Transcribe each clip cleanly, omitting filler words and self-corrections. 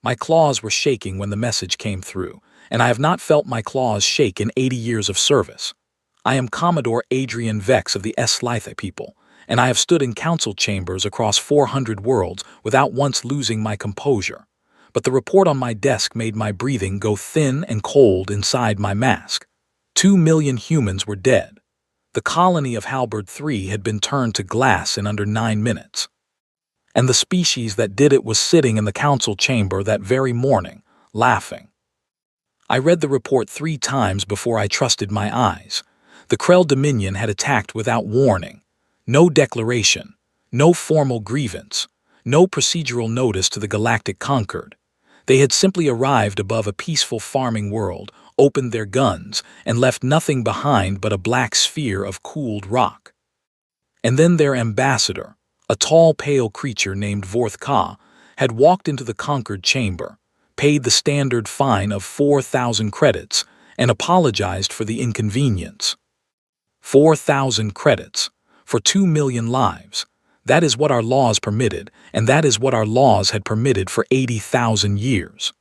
My claws were shaking when the message came through, and I have not felt my claws shake in 80 years of service. I am Commodore Adrian Vex of the Slythe people, and I have stood in council chambers across 400 worlds without once losing my composure. But the report on my desk made my breathing go thin and cold inside my mask. 2 million humans were dead. The colony of Halberd 3 had been turned to glass in under 9 minutes. And the species that did it was sitting in the council chamber that very morning, laughing. I read the report 3 times before I trusted my eyes. The Krell Dominion had attacked without warning. No declaration, no formal grievance, no procedural notice to the Galactic Concord. They had simply arrived above a peaceful farming world, opened their guns, and left nothing behind but a black sphere of cooled rock. And then their ambassador, a tall, pale creature named Vorth Ka, had walked into the Concord chamber, paid the standard fine of 4,000 credits, and apologized for the inconvenience. 4,000 credits for 2 million lives. That is what our laws permitted, and that is what our laws had permitted for 80,000 years.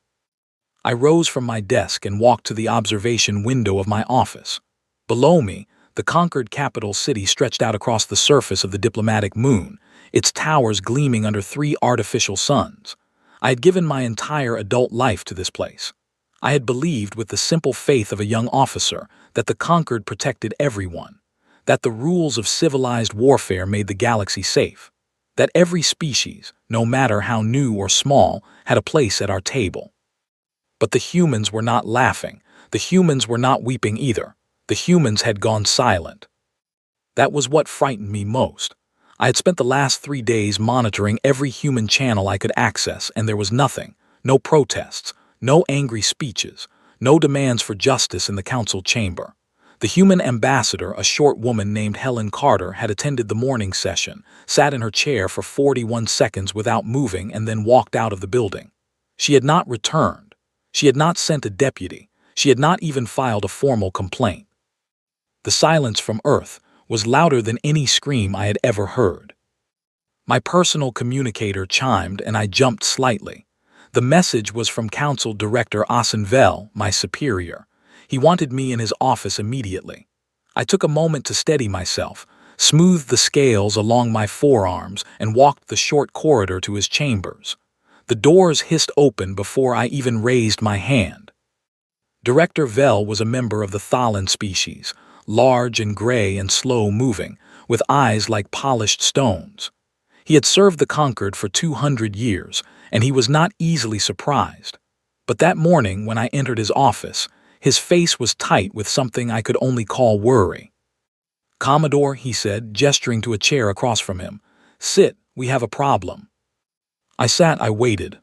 I rose from my desk and walked to the observation window of my office. Below me, the Concord capital city stretched out across the surface of the diplomatic moon, its towers gleaming under 3 artificial suns. I had given my entire adult life to this place. I had believed with the simple faith of a young officer that the Concord protected everyone, that the rules of civilized warfare made the galaxy safe, that every species, no matter how new or small, had a place at our table. But the humans were not laughing. The humans were not weeping either. The humans had gone silent. That was what frightened me most. I had spent the last 3 days monitoring every human channel I could access, and there was nothing, no protests, no angry speeches, no demands for justice in the council chamber. The human ambassador, a short woman named Helen Carter, had attended the morning session, sat in her chair for 41 seconds without moving, and then walked out of the building. She had not returned. She had not sent a deputy. She had not even filed a formal complaint. The silence from Earth was louder than any scream I had ever heard. My personal communicator chimed, and I jumped slightly. The message was from Council Director Asenvel, my superior. He wanted me in his office immediately. I took a moment to steady myself, smoothed the scales along my forearms, and walked the short corridor to his chambers. The doors hissed open before I even raised my hand. Director Vel was a member of the Thalan species, large and gray and slow-moving, with eyes like polished stones. He had served the Concord for 200 years, and he was not easily surprised. But that morning, when I entered his office, his face was tight with something I could only call worry. "Commodore," he said, gesturing to a chair across from him. "Sit, we have a problem." I sat, I waited.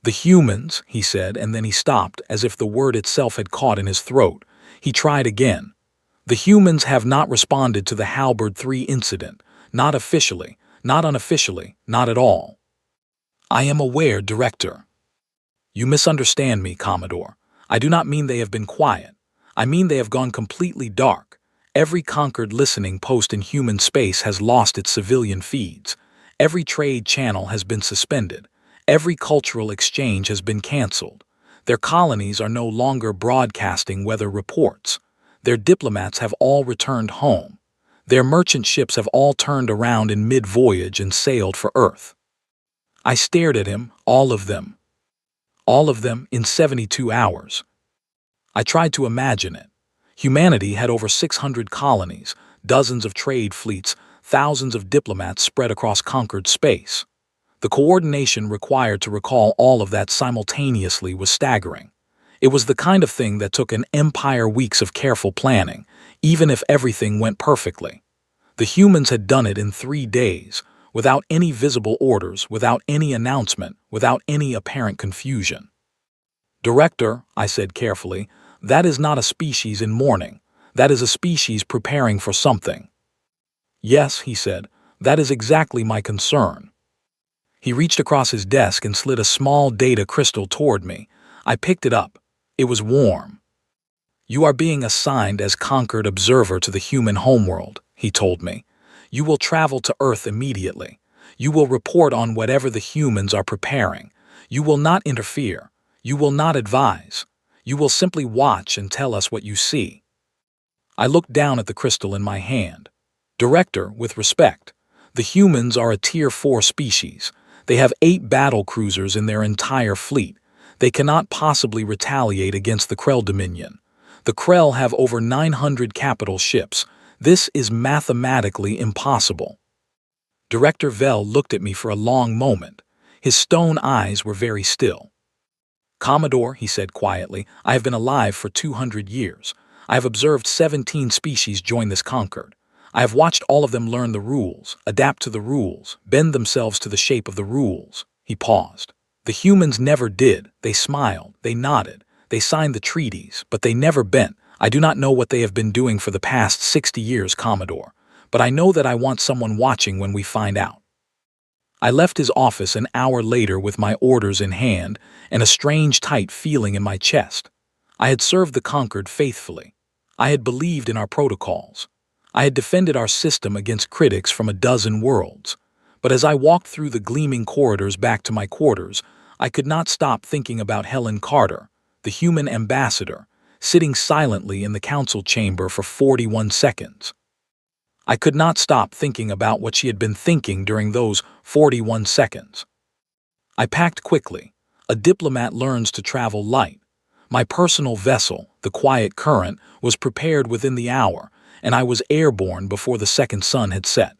"The humans," he said, and then he stopped, as if the word itself had caught in his throat. He tried again. "The humans have not responded to the Halberd 3 incident, not officially, not unofficially, not at all." "I am aware, Director." "You misunderstand me, Commodore. I do not mean they have been quiet. I mean they have gone completely dark. Every Concord listening post in human space has lost its civilian feeds. Every trade channel has been suspended. Every cultural exchange has been canceled. Their colonies are no longer broadcasting weather reports. Their diplomats have all returned home. Their merchant ships have all turned around in mid-voyage and sailed for Earth." I stared at him, all of them. All of them in 72 hours. I tried to imagine it. Humanity had over 600 colonies, dozens of trade fleets, thousands of diplomats spread across Concord space. The coordination required to recall all of that simultaneously was staggering. It was the kind of thing that took an empire weeks of careful planning, even if everything went perfectly. The humans had done it in 3 days, without any visible orders, without any announcement, without any apparent confusion. "Director," I said carefully, "that is not a species in mourning. That is a species preparing for something." "Yes," he said, "that is exactly my concern." He reached across his desk and slid a small data crystal toward me. I picked it up. It was warm. "You are being assigned as Concord Observer to the human homeworld," he told me. "You will travel to Earth immediately. You will report on whatever the humans are preparing. You will not interfere. You will not advise. You will simply watch and tell us what you see." I looked down at the crystal in my hand. "Director, with respect, the humans are a Tier 4 species. They have 8 battle cruisers in their entire fleet. They cannot possibly retaliate against the Krell Dominion. The Krell have over 900 capital ships. This is mathematically impossible." Director Vell looked at me for a long moment. His stone eyes were very still. "Commodore," he said quietly, "I have been alive for 200 years. I have observed 17 species join this Concord. I have watched all of them learn the rules, adapt to the rules, bend themselves to the shape of the rules." He paused. "The humans never did. They smiled, they nodded, they signed the treaties, but they never bent. I do not know what they have been doing for the past 60 years, Commodore, but I know that I want someone watching when we find out." I left his office an hour later with my orders in hand and a strange tight feeling in my chest. I had served the Concord faithfully. I had believed in our protocols. I had defended our system against critics from a dozen worlds. But as I walked through the gleaming corridors back to my quarters, I could not stop thinking about Helen Carter, the human ambassador, sitting silently in the council chamber for 41 seconds. I could not stop thinking about what she had been thinking during those 41 seconds. I packed quickly. A diplomat learns to travel light. My personal vessel, the Quiet Current, was prepared within the hour, and I was airborne before the second sun had set.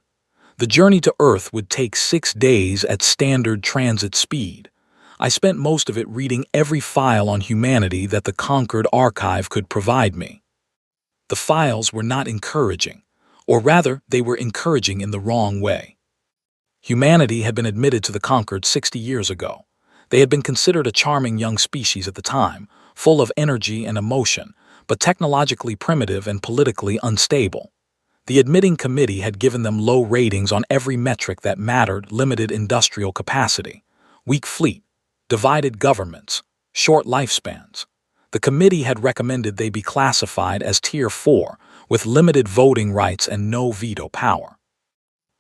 The journey to Earth would take 6 days at standard transit speed. I spent most of it reading every file on humanity that the Concord archive could provide me. The files were not encouraging. Or rather, they were encouraging in the wrong way. Humanity had been admitted to the Concord 60 years ago. They had been considered a charming young species at the time, full of energy and emotion, but technologically primitive and politically unstable. The admitting committee had given them low ratings on every metric that mattered: limited industrial capacity, weak fleet, divided governments, short lifespans. The committee had recommended they be classified as Tier 4, with limited voting rights and no veto power.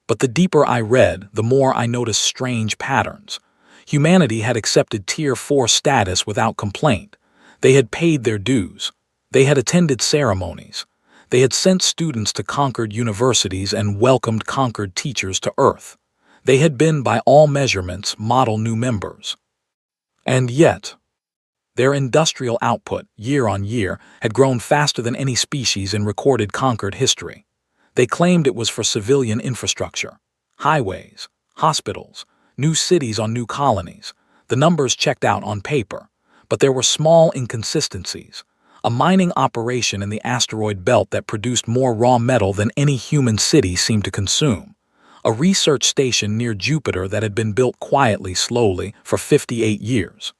But the deeper I read, the more I noticed strange patterns. Humanity had accepted Tier 4 status without complaint. They had paid their dues. They had attended ceremonies. They had sent students to Concord universities and welcomed Concord teachers to Earth. They had been, by all measurements, model new members. And yet, their industrial output, year on year, had grown faster than any species in recorded Concord history. They claimed it was for civilian infrastructure, highways, hospitals, new cities on new colonies. The numbers checked out on paper, but there were small inconsistencies. A mining operation in the asteroid belt that produced more raw metal than any human city seemed to consume. A research station near Jupiter that had been built quietly, slowly, for 58 years.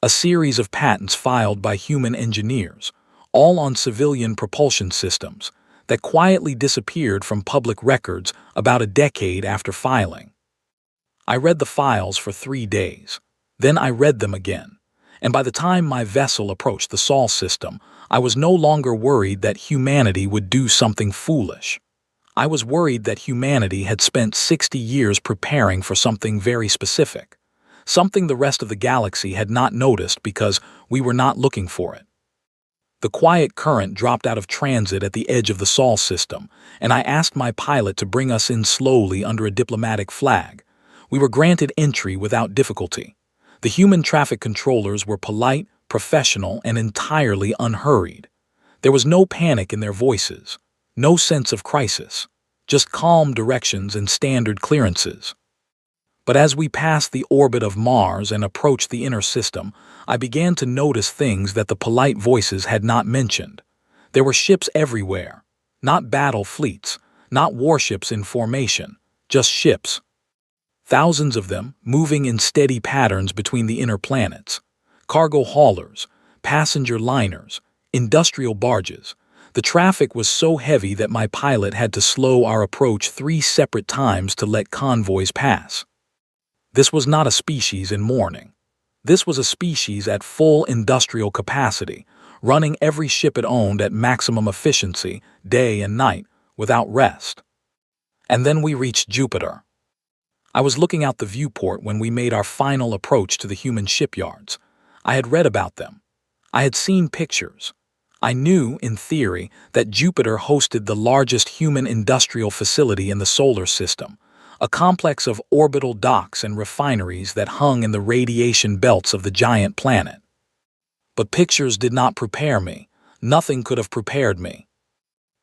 A series of patents filed by human engineers, all on civilian propulsion systems, that quietly disappeared from public records about a decade after filing. I read the files for 3 days. Then I read them again. And by the time my vessel approached the Sol system, I was no longer worried that humanity would do something foolish. I was worried that humanity had spent 60 years preparing for something very specific. Something the rest of the galaxy had not noticed because we were not looking for it. The Quiet Current dropped out of transit at the edge of the Sol system, and I asked my pilot to bring us in slowly under a diplomatic flag. We were granted entry without difficulty. The human traffic controllers were polite, professional, and entirely unhurried. There was no panic in their voices, no sense of crisis, just calm directions and standard clearances. But as we passed the orbit of Mars and approached the inner system, I began to notice things that the polite voices had not mentioned. There were ships everywhere, not battle fleets, not warships in formation, just ships. Thousands of them, moving in steady patterns between the inner planets. Cargo haulers, passenger liners, industrial barges. The traffic was so heavy that my pilot had to slow our approach 3 separate times to let convoys pass. This was not a species in mourning. This was a species at full industrial capacity, running every ship it owned at maximum efficiency, day and night, without rest. And then we reached Jupiter. I was looking out the viewport when we made our final approach to the human shipyards. I had read about them. I had seen pictures. I knew, in theory, that Jupiter hosted the largest human industrial facility in the solar system, a complex of orbital docks and refineries that hung in the radiation belts of the giant planet. But pictures did not prepare me. Nothing could have prepared me.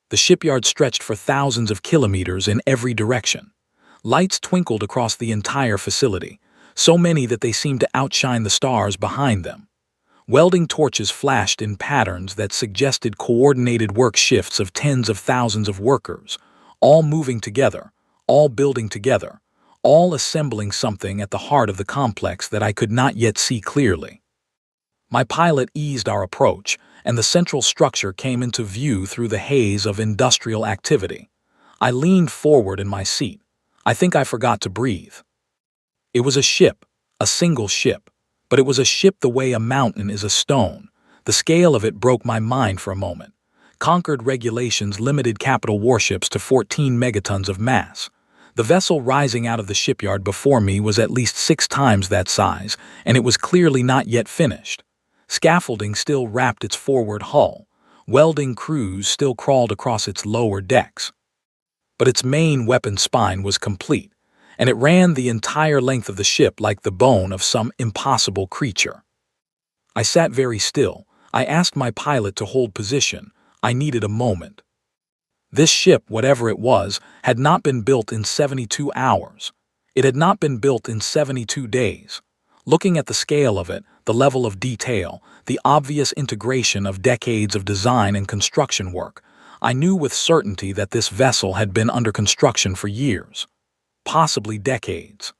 The shipyard stretched for thousands of kilometers in every direction. Lights twinkled across the entire facility, so many that they seemed to outshine the stars behind them. Welding torches flashed in patterns that suggested coordinated work shifts of tens of thousands of workers, all moving together, all building together, all assembling something at the heart of the complex that I could not yet see clearly. My pilot eased our approach, and the central structure came into view through the haze of industrial activity. I leaned forward in my seat. I think I forgot to breathe. It was a ship, a single ship, but it was a ship the way a mountain is a stone. The scale of it broke my mind for a moment. Concord regulations limited capital warships to 14 megatons of mass. The vessel rising out of the shipyard before me was at least 6 times that size, and it was clearly not yet finished. Scaffolding still wrapped its forward hull. Welding crews still crawled across its lower decks. But its main weapon spine was complete, and it ran the entire length of the ship like the bone of some impossible creature. I sat very still. I asked my pilot to hold position. I needed a moment. This ship, whatever it was, had not been built in 72 hours. It had not been built in 72 days. Looking at the scale of it, the level of detail, the obvious integration of decades of design and construction work, I knew with certainty that this vessel had been under construction for years, possibly decades.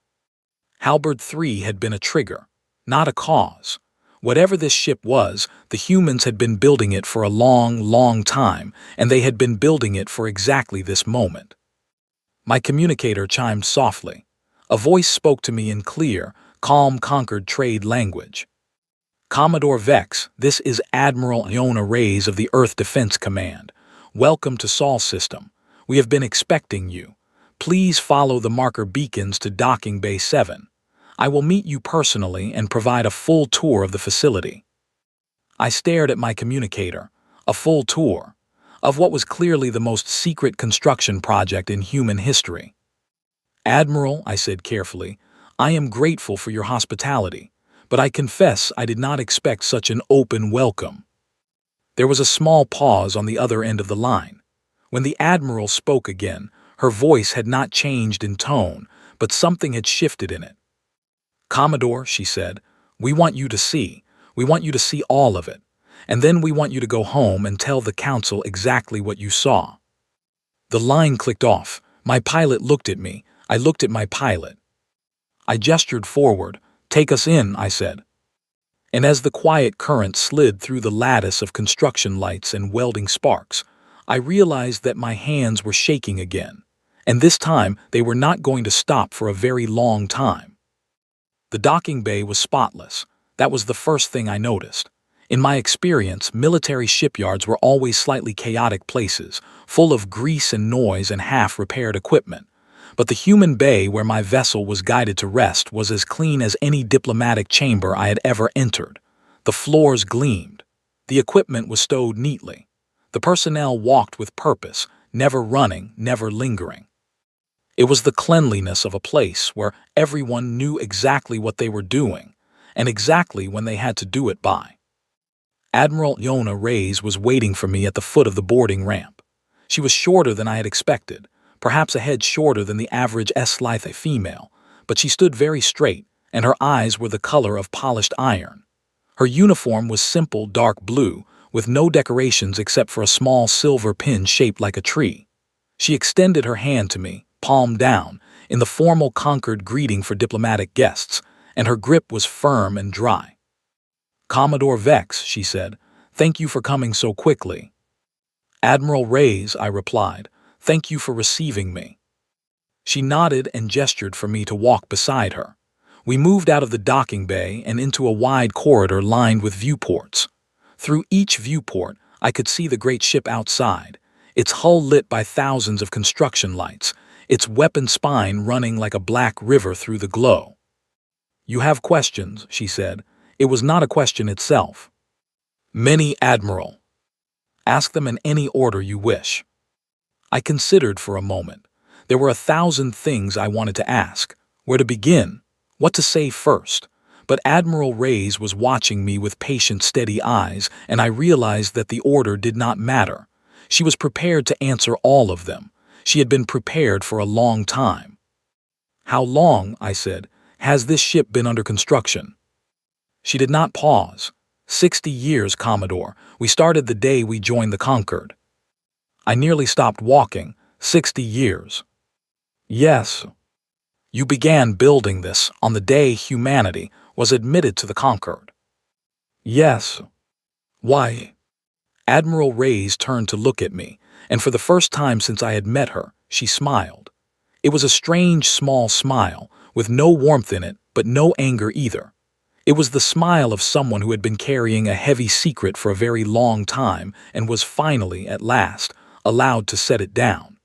Halberd 3 had been a trigger, not a cause. Whatever this ship was, the humans had been building it for a long, long time, and they had been building it for exactly this moment. My communicator chimed softly. A voice spoke to me in clear, calm Concord trade language. Commodore Vex, this is Admiral Iona Reyes of the Earth Defense Command. Welcome to Sol System. We have been expecting you. Please follow the marker beacons to Docking Bay 7. I will meet you personally and provide a full tour of the facility. I stared at my communicator. A full tour of what was clearly the most secret construction project in human history. Admiral, I said carefully, I am grateful for your hospitality, but I confess I did not expect such an open welcome. There was a small pause on the other end of the line. When the Admiral spoke again, her voice had not changed in tone, but something had shifted in it. Commodore, she said, we want you to see all of it, and then we want you to go home and tell the Council exactly what you saw. The line clicked off. My pilot looked at me. I looked at my pilot. I gestured forward. Take us in, I said. And as the quiet current slid through the lattice of construction lights and welding sparks, I realized that my hands were shaking again, and this time they were not going to stop for a very long time. The docking bay was spotless. That was the first thing I noticed. In my experience, military shipyards were always slightly chaotic places, full of grease and noise and half-repaired equipment. But the human bay where my vessel was guided to rest was as clean as any diplomatic chamber I had ever entered. The floors gleamed. The equipment was stowed neatly. The personnel walked with purpose, never running, never lingering. It was the cleanliness of a place where everyone knew exactly what they were doing, and exactly when they had to do it by. Admiral Iona Reyes was waiting for me at the foot of the boarding ramp. She was shorter than I had expected, perhaps a head shorter than the average Sci-Fi female, but she stood very straight, and her eyes were the color of polished iron. Her uniform was simple dark blue, with no decorations except for a small silver pin shaped like a tree. She extended her hand to me, palm down, in the formal Concord greeting for diplomatic guests, and her grip was firm and dry. Commodore Vex, she said, thank you for coming so quickly. Admiral Reyes, I replied, thank you for receiving me. She nodded and gestured for me to walk beside her. We moved out of the docking bay and into a wide corridor lined with viewports. Through each viewport, I could see the great ship outside, its hull lit by thousands of construction lights, its weapon spine running like a black river through the glow. "You have questions," she said. It was not a question itself. "Many, Admiral. Ask them in any order you wish." I considered for a moment. There were 1,000 things I wanted to ask. Where to begin? What to say first? But Admiral Reyes was watching me with patient, steady eyes, and I realized that the order did not matter. She was prepared to answer all of them. She had been prepared for a long time. "How long," I said, "has this ship been under construction?" She did not pause. 60 years, Commodore. We started the day we joined the Concord." I nearly stopped walking. 60 years. "Yes. You began building this on the day humanity was admitted to the Concord." "Yes." "Why?" Admiral Reyes turned to look at me, and for the first time since I had met her, she smiled. It was a strange, small smile, with no warmth in it, but no anger either. It was the smile of someone who had been carrying a heavy secret for a very long time and was finally, at last, allowed to set it down.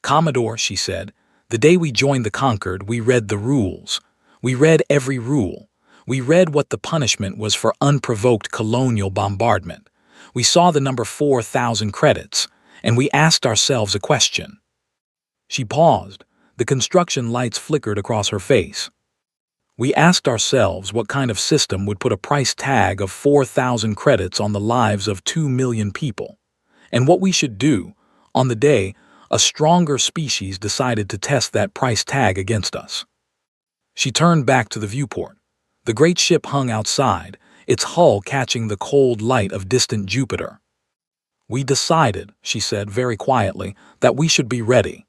"Commodore," she said, "the day we joined the Concord, we read the rules. We read every rule. We read what the punishment was for unprovoked colonial bombardment. We saw the number 4,000 credits, and we asked ourselves a question." She paused. The construction lights flickered across her face. "We asked ourselves what kind of system would put a price tag of 4,000 credits on the lives of 2 million people, and what we should do. On the day, a stronger species decided to test that price tag against us." She turned back to the viewport. The great ship hung outside, its hull catching the cold light of distant Jupiter. "We decided," she said very quietly, "that we should be ready."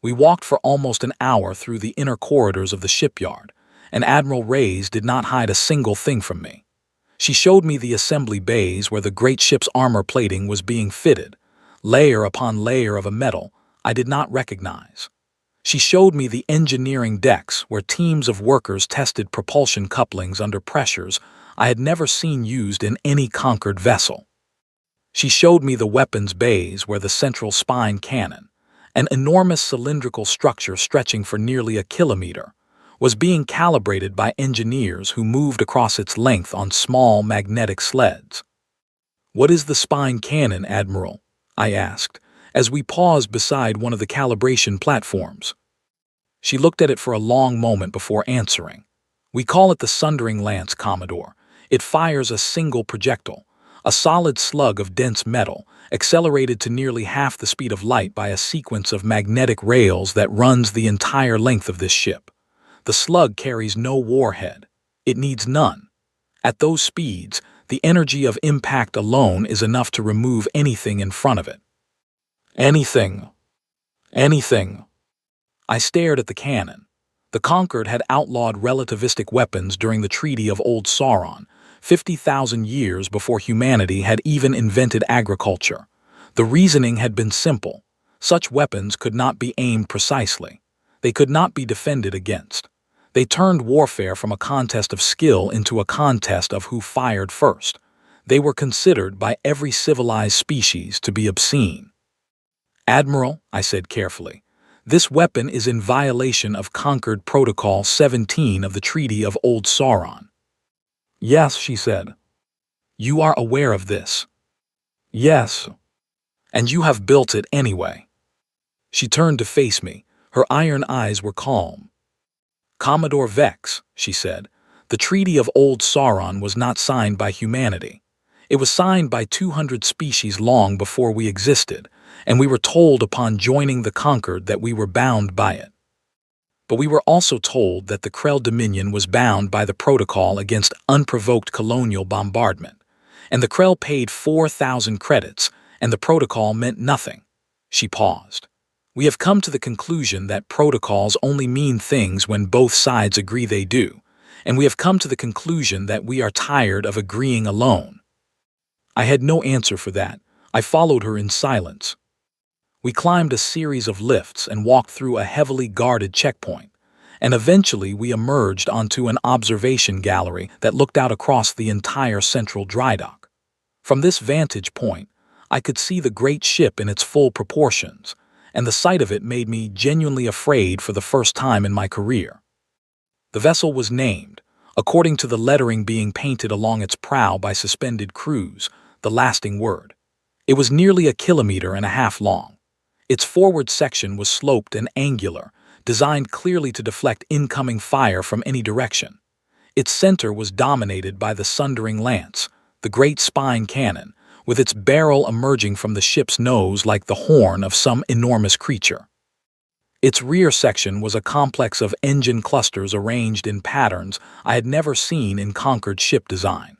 We walked for almost an hour through the inner corridors of the shipyard, and Admiral Reyes did not hide a single thing from me. She showed me the assembly bays where the great ship's armor plating was being fitted, layer upon layer of a metal I did not recognize. She showed me the engineering decks where teams of workers tested propulsion couplings under pressures I had never seen used in any conquered vessel. She showed me the weapons bays where the central spine cannon, an enormous cylindrical structure stretching for nearly a kilometer, was being calibrated by engineers who moved across its length on small magnetic sleds. "What is the spine cannon, Admiral?" I asked, as we paused beside one of the calibration platforms. She looked at it for a long moment before answering. "We call it the sundering lance, Commodore. It fires a single projectile, a solid slug of dense metal, accelerated to nearly half the speed of light by a sequence of magnetic rails that runs the entire length of this ship. The slug carries no warhead. It needs none. At those speeds, the energy of impact alone is enough to remove anything in front of it." "Anything. Anything." I stared at the cannon. The Concord had outlawed relativistic weapons during the Treaty of Old Sauron, 50,000 years before humanity had even invented agriculture. The reasoning had been simple. Such weapons could not be aimed precisely. They could not be defended against. They turned warfare from a contest of skill into a contest of who fired first. They were considered by every civilized species to be obscene. "Admiral," I said carefully, "this weapon is in violation of Concord Protocol 17 of the Treaty of Old Sauron." "Yes," she said. "You are aware of this?" "Yes." "And you have built it anyway." She turned to face me. Her iron eyes were calm. "Commodore Vex," she said, "the Treaty of Old Sauron was not signed by humanity. It was signed by 200 species long before we existed, and we were told upon joining the Concord that we were bound by it. But we were also told that the Krell Dominion was bound by the protocol against unprovoked colonial bombardment, and the Krell paid 4,000 credits, and the protocol meant nothing." She paused. "We have come to the conclusion that protocols only mean things when both sides agree they do, and we have come to the conclusion that we are tired of agreeing alone." I had no answer for that. I followed her in silence. We climbed a series of lifts and walked through a heavily guarded checkpoint, and eventually we emerged onto an observation gallery that looked out across the entire central dry dock. From this vantage point, I could see the great ship in its full proportions, and the sight of it made me genuinely afraid for the first time in my career. The vessel was named, according to the lettering being painted along its prow by suspended crews, the lasting word. It was nearly 1.5 kilometers long. Its forward section was sloped and angular, designed clearly to deflect incoming fire from any direction. Its center was dominated by the sundering lance, the great spine cannon, with its barrel emerging from the ship's nose like the horn of some enormous creature. Its rear section was a complex of engine clusters arranged in patterns I had never seen in Conquered ship design.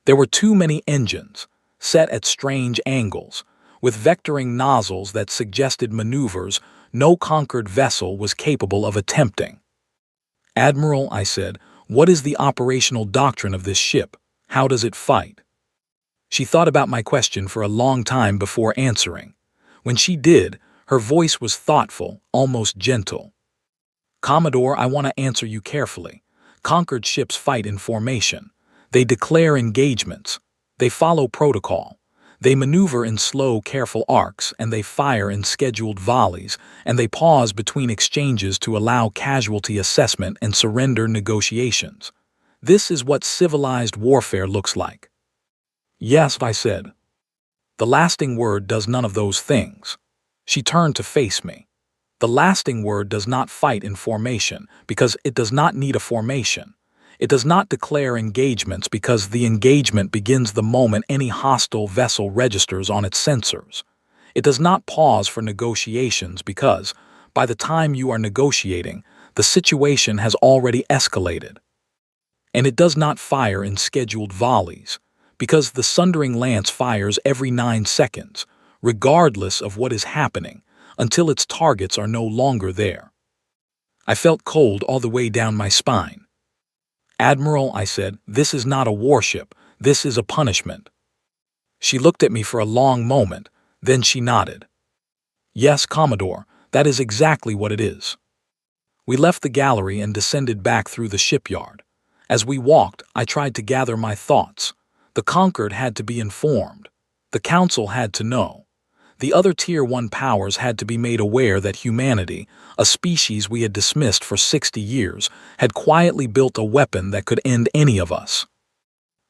There were too many engines, set at strange angles, with vectoring nozzles that suggested maneuvers no Conquered vessel was capable of attempting. "Admiral," I said, "what is the operational doctrine of this ship? How does it fight?" She thought about my question for a long time before answering. When she did, her voice was thoughtful, almost gentle. "Commodore, I want to answer you carefully. Conquered ships fight in formation. They declare engagements. They follow protocol. They maneuver in slow, careful arcs, and they fire in scheduled volleys, and they pause between exchanges to allow casualty assessment and surrender negotiations. This is what civilized warfare looks like." "Yes," I said. "The lasting word does none of those things." She turned to face me. "The lasting word does not fight in formation because it does not need a formation. It does not declare engagements because the engagement begins the moment any hostile vessel registers on its sensors. It does not pause for negotiations because, by the time you are negotiating, the situation has already escalated. And it does not fire in scheduled volleys, because the sundering lance fires every 9 seconds, regardless of what is happening, until its targets are no longer there." I felt cold all the way down my spine. "Admiral," I said, "this is not a warship. This is a punishment." She looked at me for a long moment, then she nodded. "Yes, Commodore, that is exactly what it is." We left the gallery and descended back through the shipyard. As we walked, I tried to gather my thoughts. The Conquered had to be informed. The Council had to know. The other Tier 1 powers had to be made aware that humanity, a species we had dismissed for 60 years, had quietly built a weapon that could end any of us.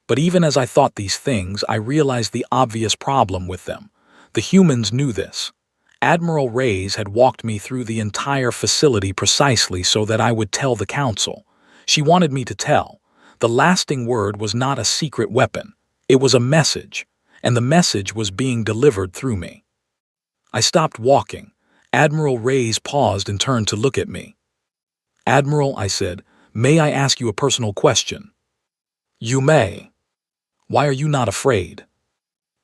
But even as I thought these things, I realized the obvious problem with them. The humans knew this. Admiral Reyes had walked me through the entire facility precisely so that I would tell the Council. She wanted me to tell. The lasting word was not a secret weapon. It was a message, and the message was being delivered through me. I stopped walking. Admiral Reyes paused and turned to look at me. "Admiral," I said, "may I ask you a personal question?" "You may." "Why are you not afraid?"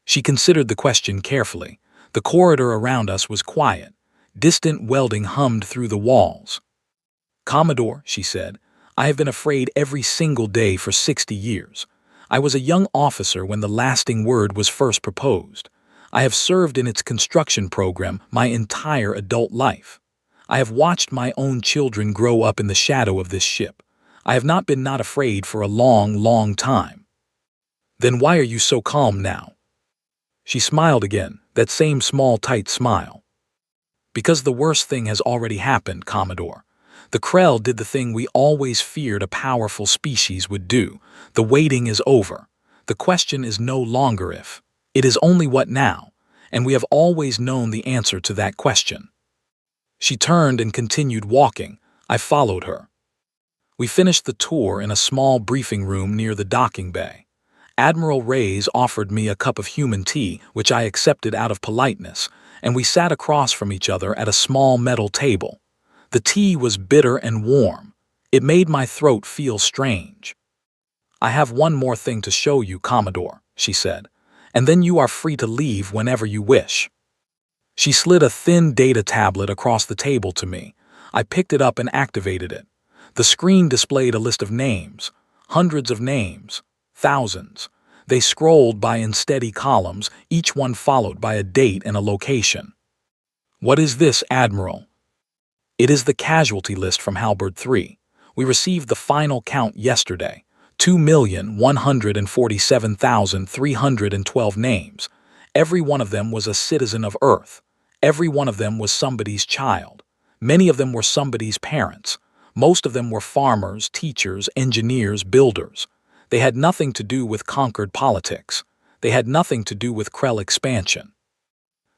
She considered the question carefully. The corridor around us was quiet. Distant welding hummed through the walls. "Commodore," she said, "I have been afraid every single day for 60 years. I was a young officer when the lasting word was first proposed. I have served in its construction program my entire adult life. I have watched my own children grow up in the shadow of this ship. I have not been not afraid for a long, long time." "Then why are you so calm now?" She smiled again, that same small, tight smile. "Because the worst thing has already happened, Commodore. The Krell did the thing we always feared a powerful species would do. The waiting is over. The question is no longer if. It is only what now, and we have always known the answer to that question." She turned and continued walking. I followed her. We finished the tour in a small briefing room near the docking bay. Admiral Reyes offered me a cup of human tea, which I accepted out of politeness, and we sat across from each other at a small metal table. The tea was bitter and warm. It made my throat feel strange. "I have one more thing to show you, Commodore," she said, "and then you are free to leave whenever you wish." She slid a thin data tablet across the table to me. I picked it up and activated it. The screen displayed a list of names, hundreds of names, thousands. They scrolled by in steady columns, each one followed by a date and a location. "What is this, Admiral?" "It is the casualty list from Halberd 3. We received the final count yesterday. 2,147,312 names. Every one of them was a citizen of Earth. Every one of them was somebody's child. Many of them were somebody's parents. Most of them were farmers, teachers, engineers, builders. They had nothing to do with conquered politics. They had nothing to do with Krell expansion.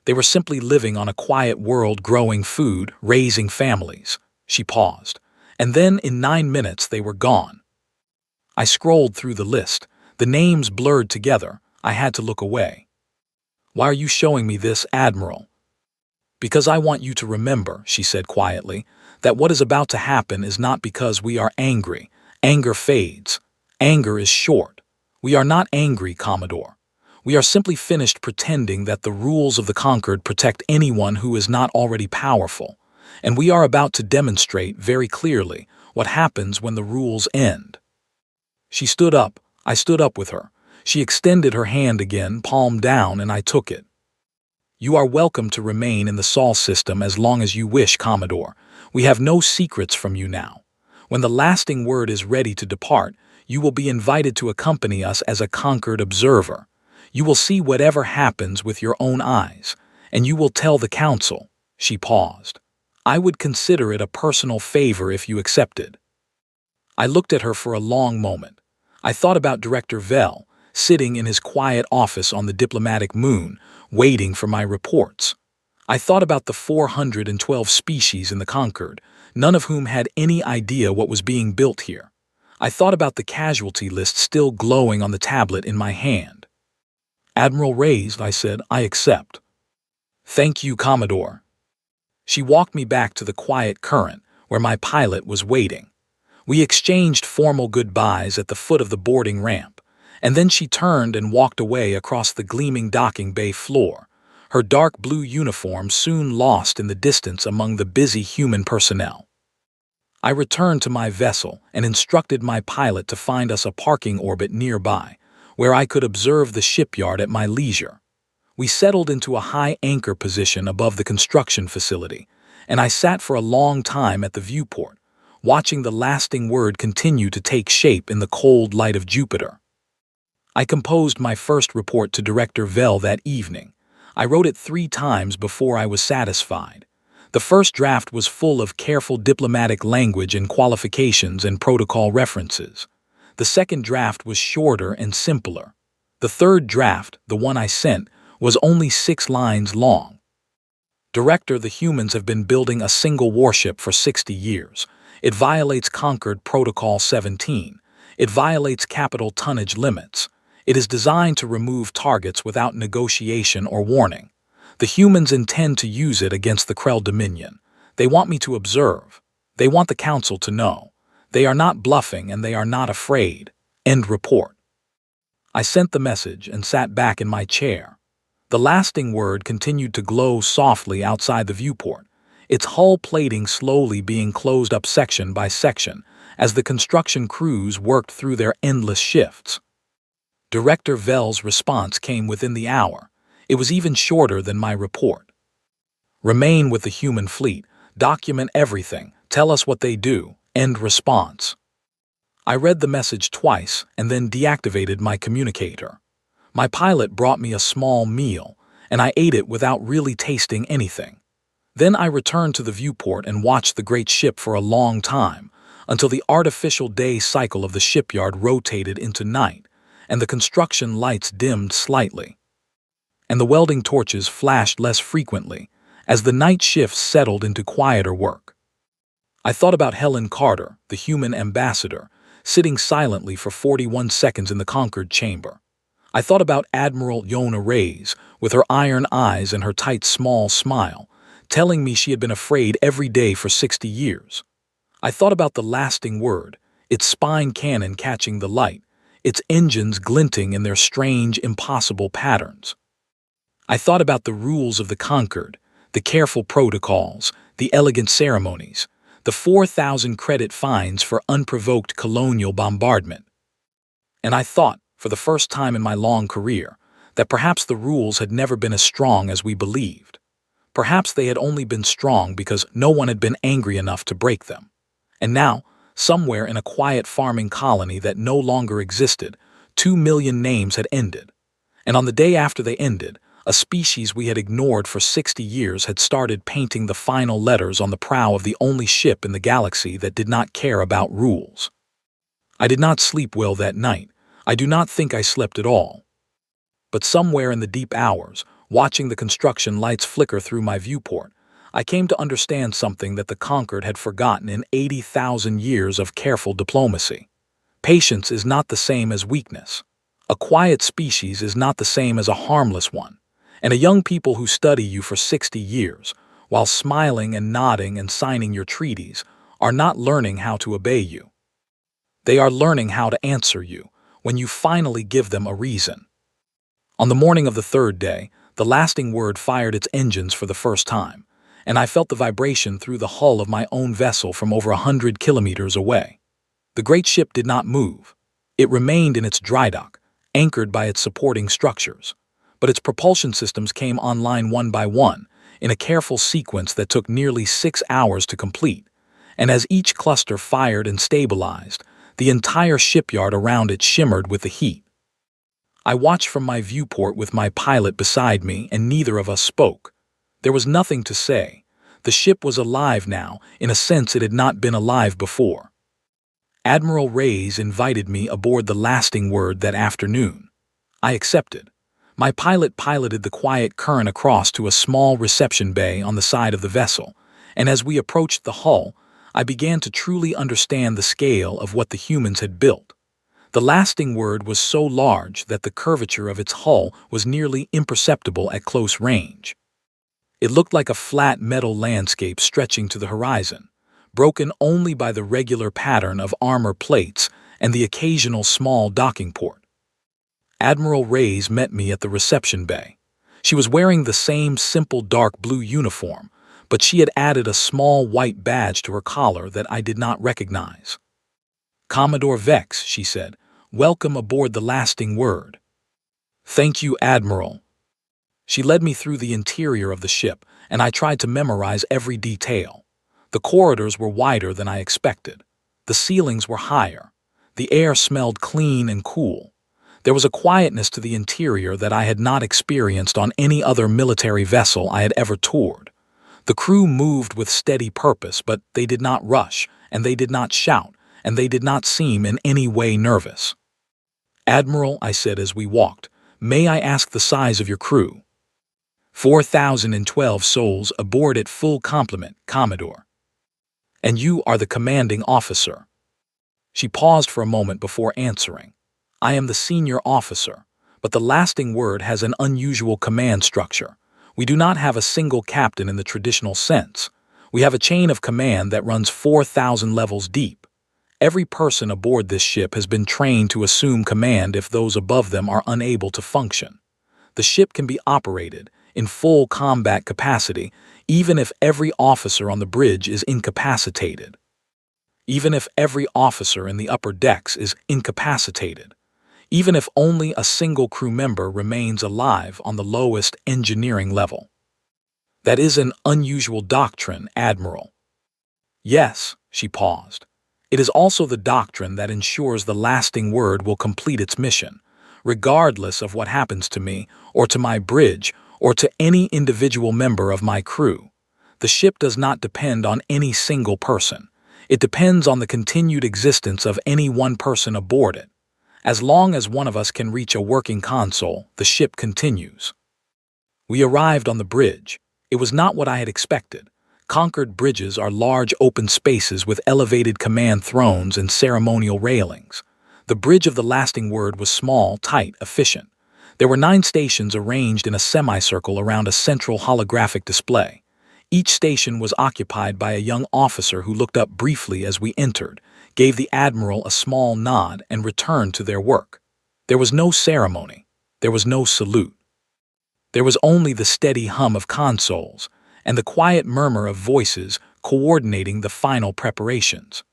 They were simply living on a quiet world, growing food, raising families. She paused. And then, in 9 minutes, they were gone. I scrolled through the list. The names blurred together. I had to look away. "Why are you showing me this, Admiral?" "Because I want you to remember," she said quietly, "that what is about to happen is not because we are angry. Anger fades. Anger is short. We are not angry, Commodore. We are simply finished pretending that the rules of the conquered protect anyone who is not already powerful. And we are about to demonstrate very clearly what happens when the rules end." She stood up. I stood up with her. She extended her hand again, palm down, and I took it. "You are welcome to remain in the Sol system as long as you wish, Commodore. We have no secrets from you now. When the lasting word is ready to depart, you will be invited to accompany us as a conquered observer. You will see whatever happens with your own eyes, and you will tell the Council." She paused. "I would consider it a personal favor if you accepted." I looked at her for a long moment. I thought about Director Vell, sitting in his quiet office on the diplomatic moon, waiting for my reports. I thought about the 412 species in the Concord, none of whom had any idea what was being built here. I thought about the casualty list still glowing on the tablet in my hand. "Admiral Reyes," I said, "I accept." "Thank you, Commodore." She walked me back to the quiet current, where my pilot was waiting. We exchanged formal goodbyes at the foot of the boarding ramp, and then she turned and walked away across the gleaming docking bay floor, her dark blue uniform soon lost in the distance among the busy human personnel. I returned to my vessel and instructed my pilot to find us a parking orbit nearby, where I could observe the shipyard at my leisure. We settled into a high anchor position above the construction facility, and I sat for a long time at the viewport, watching the lasting word continue to take shape in the cold light of Jupiter. I composed my first report to Director Vell that evening. I wrote it 3 times before I was satisfied. The first draft was full of careful diplomatic language and qualifications and protocol references. The second draft was shorter and simpler. The third draft, the one I sent, was only 6 lines long. "Director, the humans have been building a single warship for 60 years. It violates Concord Protocol 17. It violates capital tonnage limits. It is designed to remove targets without negotiation or warning. The humans intend to use it against the Krell Dominion. They want me to observe. They want the Council to know. They are not bluffing and they are not afraid. End report." I sent the message and sat back in my chair. The lasting word continued to glow softly outside the viewport, its hull plating slowly being closed up section by section as the construction crews worked through their endless shifts. Director Vell's response came within the hour. It was even shorter than my report. "Remain with the human fleet. Document everything. Tell us what they do. End response." I read the message twice and then deactivated my communicator. My pilot brought me a small meal, and I ate it without really tasting anything. Then I returned to the viewport and watched the great ship for a long time, until the artificial day cycle of the shipyard rotated into night, and the construction lights dimmed slightly, and the welding torches flashed less frequently, as the night shifts settled into quieter work. I thought about Helen Carter, the human ambassador, sitting silently for 41 seconds in the Concord chamber. I thought about Admiral Yona Reyes, with her iron eyes and her tight, small smile, telling me she had been afraid every day for 60 years. I thought about the lasting word, its spine cannon catching the light, its engines glinting in their strange, impossible patterns. I thought about the rules of the conquered, the careful protocols, the elegant ceremonies, the 4,000 credit fines for unprovoked colonial bombardment. And I thought, for the first time in my long career, that perhaps the rules had never been as strong as we believed. Perhaps they had only been strong because no one had been angry enough to break them. And now, somewhere in a quiet farming colony that no longer existed, 2 million names had ended. And on the day after they ended, A species we had ignored for 60 years had started painting the final letters on the prow of the only ship in the galaxy that did not care about rules. I did not sleep well that night. I do not think I slept at all. But somewhere in the deep hours, watching the construction lights flicker through my viewport, I came to understand something that the conquered had forgotten in 80,000 years of careful diplomacy. Patience is not the same as weakness. A quiet species is not the same as a harmless one. And a young people who study you for 60 years, while smiling and nodding and signing your treaties, are not learning how to obey you. They are learning how to answer you when you finally give them a reason. On the morning of the third day, the lasting word fired its engines for the first time, and I felt the vibration through the hull of my own vessel from over 100 kilometers away. The great ship did not move. It remained in its dry dock, anchored by its supporting structures. But its propulsion systems came online one by one, in a careful sequence that took nearly 6 hours to complete, and as each cluster fired and stabilized, the entire shipyard around it shimmered with the heat. I watched from my viewport with my pilot beside me, and neither of us spoke. There was nothing to say. The ship was alive now, in a sense it had not been alive before. Admiral Reyes invited me aboard the lasting word that afternoon. I accepted. My pilot piloted the quiet current across to a small reception bay on the side of the vessel, and as we approached the hull, I began to truly understand the scale of what the humans had built. The lasting word was so large that the curvature of its hull was nearly imperceptible at close range. It looked like a flat metal landscape stretching to the horizon, broken only by the regular pattern of armor plates and the occasional small docking port. Admiral Reyes met me at the reception bay. She was wearing the same simple dark blue uniform, but she had added a small white badge to her collar that I did not recognize. "Commodore Vex," she said, "welcome aboard the lasting word." "Thank you, Admiral." She led me through the interior of the ship, and I tried to memorize every detail. The corridors were wider than I expected. The ceilings were higher. The air smelled clean and cool. There was a quietness to the interior that I had not experienced on any other military vessel I had ever toured. The crew moved with steady purpose, but they did not rush, and they did not shout, and they did not seem in any way nervous. "Admiral," I said as we walked, "may I ask the size of your crew?" 4,012 souls aboard at full complement, Commodore. "And you are the commanding officer." She paused for a moment before answering. "I am the senior officer, but the lasting word has an unusual command structure. We do not have a single captain in the traditional sense. We have a chain of command that runs 4,000 levels deep. Every person aboard this ship has been trained to assume command if those above them are unable to function. The ship can be operated in full combat capacity even if every officer on the bridge is incapacitated. Even if every officer in the upper decks is incapacitated. Even if only a single crew member remains alive on the lowest engineering level. That is an unusual doctrine, Admiral." "Yes," she paused. "It is also the doctrine that ensures the lasting word will complete its mission, regardless of what happens to me, or to my bridge, or to any individual member of my crew. The ship does not depend on any single person. It depends on the continued existence of any one person aboard it. As long as one of us can reach a working console, the ship continues." We arrived on the bridge. It was not what I had expected. Conquered bridges are large open spaces with elevated command thrones and ceremonial railings. The bridge of the lasting word was small, tight, efficient. There were 9 stations arranged in a semicircle around a central holographic display. Each station was occupied by a young officer who looked up briefly as we entered, gave the Admiral a small nod, and returned to their work. There was no ceremony. There was no salute. There was only the steady hum of consoles and the quiet murmur of voices coordinating the final preparations.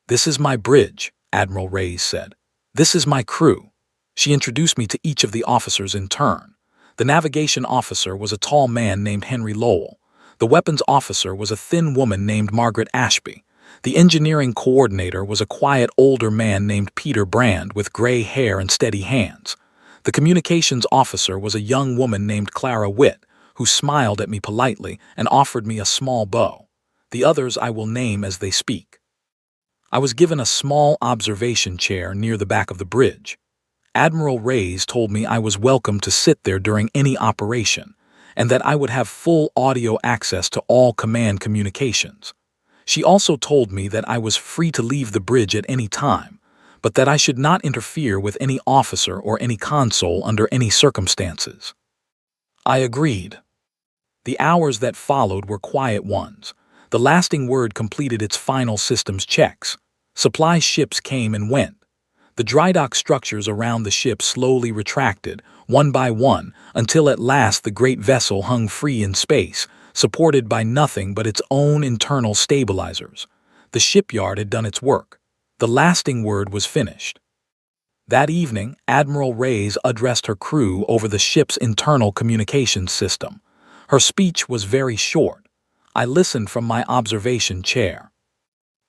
"This is my bridge," Admiral Reyes said. "This is my crew." She introduced me to each of the officers in turn. The navigation officer was a tall man named Henry Lowell. The weapons officer was a thin woman named Margaret Ashby. The engineering coordinator was a quiet older man named Peter Brand with gray hair and steady hands. The communications officer was a young woman named Clara Witt, who smiled at me politely and offered me a small bow. The others I will name as they speak. I was given a small observation chair near the back of the bridge. Admiral Reyes told me I was welcome to sit there during any operation, and that I would have full audio access to all command communications. She also told me that I was free to leave the bridge at any time, but that I should not interfere with any officer or any console under any circumstances. I agreed. The hours that followed were quiet ones. The lasting word completed its final systems checks. Supply ships came and went. The dry dock structures around the ship slowly retracted, one by one, until at last the great vessel hung free in space, supported by nothing but its own internal stabilizers. The shipyard had done its work. The lasting word was finished. That evening, Admiral Reyes addressed her crew over the ship's internal communications system. Her speech was very short. I listened from my observation chair.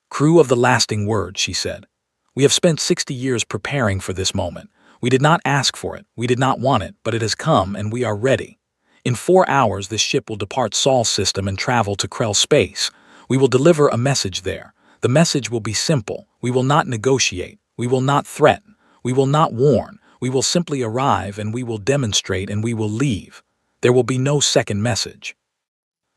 "Crew of the lasting word," she said. "We have spent 60 years preparing for this moment. We did not ask for it, we did not want it, but it has come and we are ready. In 4 hours, this ship will depart Sol system and travel to Krell space. We will deliver a message there. The message will be simple. We will not negotiate. We will not threaten. We will not warn. We will simply arrive and we will demonstrate and we will leave. There will be no second message.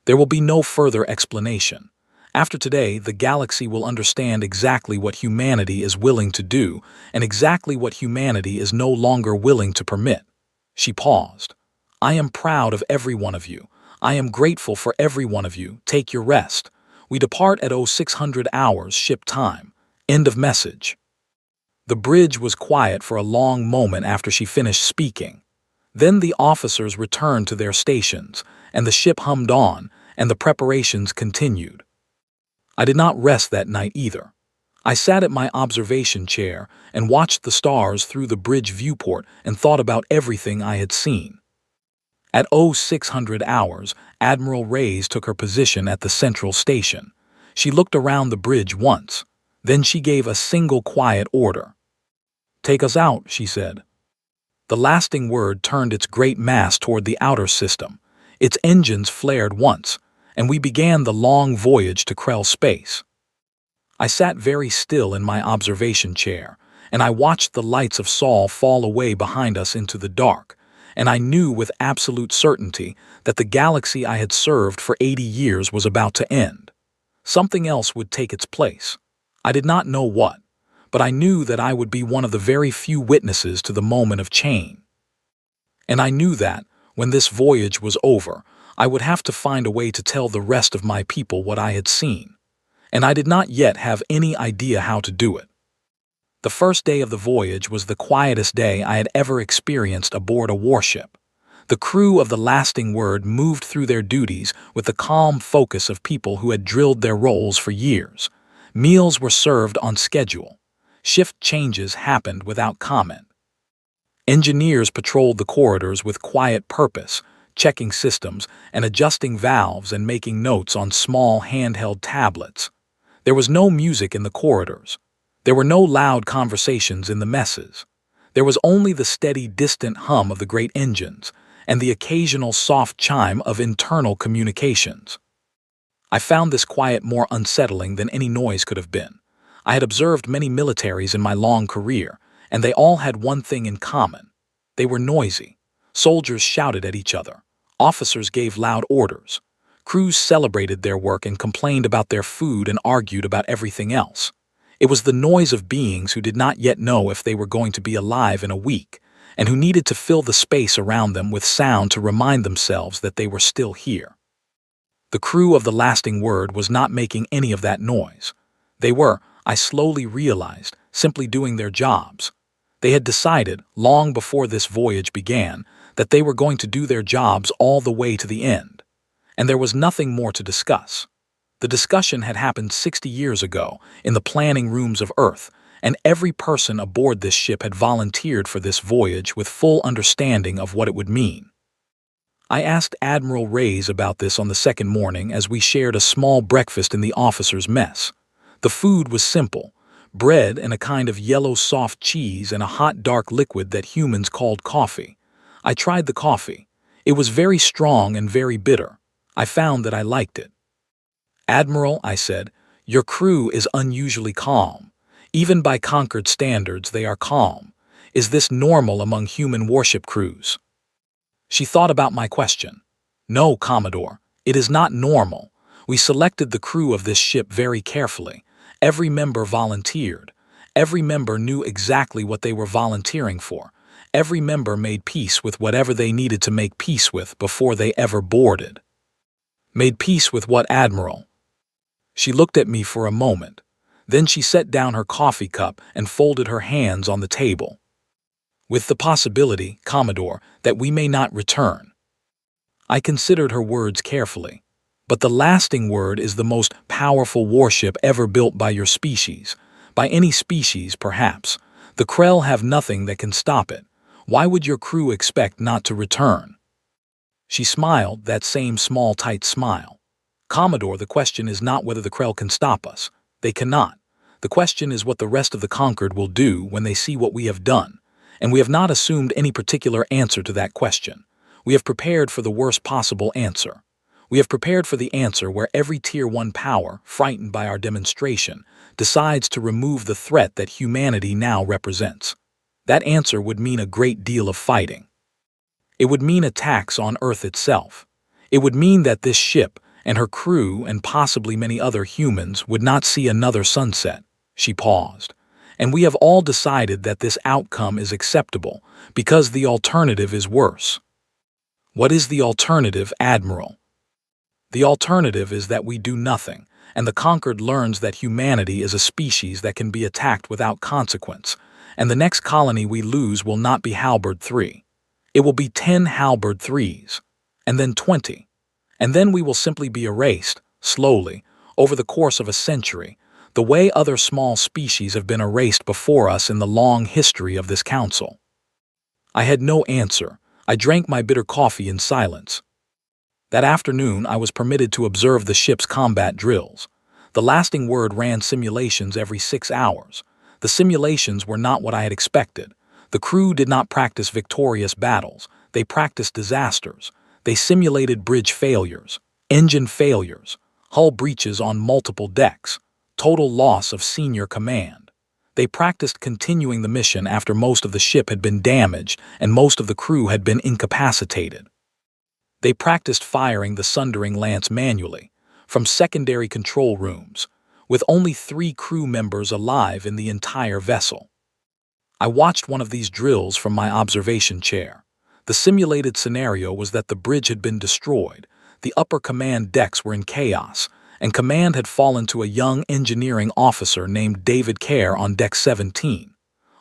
There will be no further explanation. After today, the galaxy will understand exactly what humanity is willing to do and exactly what humanity is no longer willing to permit." She paused. "I am proud of every one of you. I am grateful for every one of you. Take your rest. We depart at 0600 hours ship time. End of message." The bridge was quiet for a long moment after she finished speaking. Then the officers returned to their stations, and the ship hummed on, and the preparations continued. I did not rest that night either. I sat at my observation chair and watched the stars through the bridge viewport and thought about everything I had seen. At 0600 hours, Admiral Reyes took her position at the central station. She looked around the bridge once. Then she gave a single quiet order. "Take us out," she said. The lasting word turned its great mass toward the outer system. Its engines flared once, and we began the long voyage to Krell space. I sat very still in my observation chair, and I watched the lights of Sol fall away behind us into the dark, and I knew with absolute certainty that the galaxy I had served for 80 years was about to end. Something else would take its place. I did not know what, but I knew that I would be one of the very few witnesses to the moment of change. And I knew that, when this voyage was over, I would have to find a way to tell the rest of my people what I had seen. And I did not yet have any idea how to do it. The first day of the voyage was the quietest day I had ever experienced aboard a warship. The crew of the lasting word moved through their duties with the calm focus of people who had drilled their roles for years. Meals were served on schedule. Shift changes happened without comment. Engineers patrolled the corridors with quiet purpose, checking systems and adjusting valves and making notes on small handheld tablets. There was no music in the corridors. There were no loud conversations in the messes. There was only the steady, distant hum of the great engines and the occasional soft chime of internal communications. I found this quiet more unsettling than any noise could have been. I had observed many militaries in my long career, and they all had one thing in common. They were noisy. Soldiers shouted at each other. Officers gave loud orders. Crews celebrated their work and complained about their food and argued about everything else. It was the noise of beings who did not yet know if they were going to be alive in a week, and who needed to fill the space around them with sound to remind themselves that they were still here. The crew of the lasting word was not making any of that noise. They were, I slowly realized, simply doing their jobs. They had decided, long before this voyage began, that they were going to do their jobs all the way to the end. And there was nothing more to discuss. The discussion had happened 60 years ago in the planning rooms of Earth, and every person aboard this ship had volunteered for this voyage with full understanding of what it would mean. I asked Admiral Reyes about this on the second morning as we shared a small breakfast in the officers' mess. The food was simple: bread and a kind of yellow soft cheese and a hot dark liquid that humans called coffee. I tried the coffee. It was very strong and very bitter. I found that I liked it. "Admiral," I said, "your crew is unusually calm. Even by Concord standards, they are calm. Is this normal among human warship crews?" She thought about my question. "No, Commodore, it is not normal. We selected the crew of this ship very carefully. Every member volunteered. Every member knew exactly what they were volunteering for. Every member made peace with whatever they needed to make peace with before they ever boarded." "Made peace with what, Admiral?" She looked at me for a moment. Then she set down her coffee cup and folded her hands on the table. "With the possibility, Commodore, that we may not return." I considered her words carefully. "But the lasting word is the most powerful warship ever built by your species. By any species, perhaps. The Krell have nothing that can stop it. Why would your crew expect not to return?" She smiled, that same small, tight smile. "Commodore, the question is not whether the Krell can stop us. They cannot. The question is what the rest of the Concord will do when they see what we have done. And we have not assumed any particular answer to that question. We have prepared for the worst possible answer. We have prepared for the answer where every Tier 1 power, frightened by our demonstration, decides to remove the threat that humanity now represents. That answer would mean a great deal of fighting. It would mean attacks on Earth itself. It would mean that this ship and her crew and possibly many other humans would not see another sunset." She paused. "And we have all decided that this outcome is acceptable because the alternative is worse." "What is the alternative, Admiral?" "The alternative is that we do nothing, and the Conquered learns that humanity is a species that can be attacked without consequence, and the next colony we lose will not be Halberd 3. It will be 10 Halberd 3s, and then 20. And then we will simply be erased, slowly, over the course of a century, the way other small species have been erased before us in the long history of this council." I had no answer. I drank my bitter coffee in silence. That afternoon, I was permitted to observe the ship's combat drills. The lasting word ran simulations every 6 hours. The simulations were not what I had expected. The crew did not practice victorious battles. They practiced disasters. They simulated bridge failures, engine failures, hull breaches on multiple decks, total loss of senior command. They practiced continuing the mission after most of the ship had been damaged and most of the crew had been incapacitated. They practiced firing the sundering lance manually, from secondary control rooms, with only 3 crew members alive in the entire vessel. I watched one of these drills from my observation chair. The simulated scenario was that the bridge had been destroyed, the upper command decks were in chaos, and command had fallen to a young engineering officer named David Kerr on Deck 17.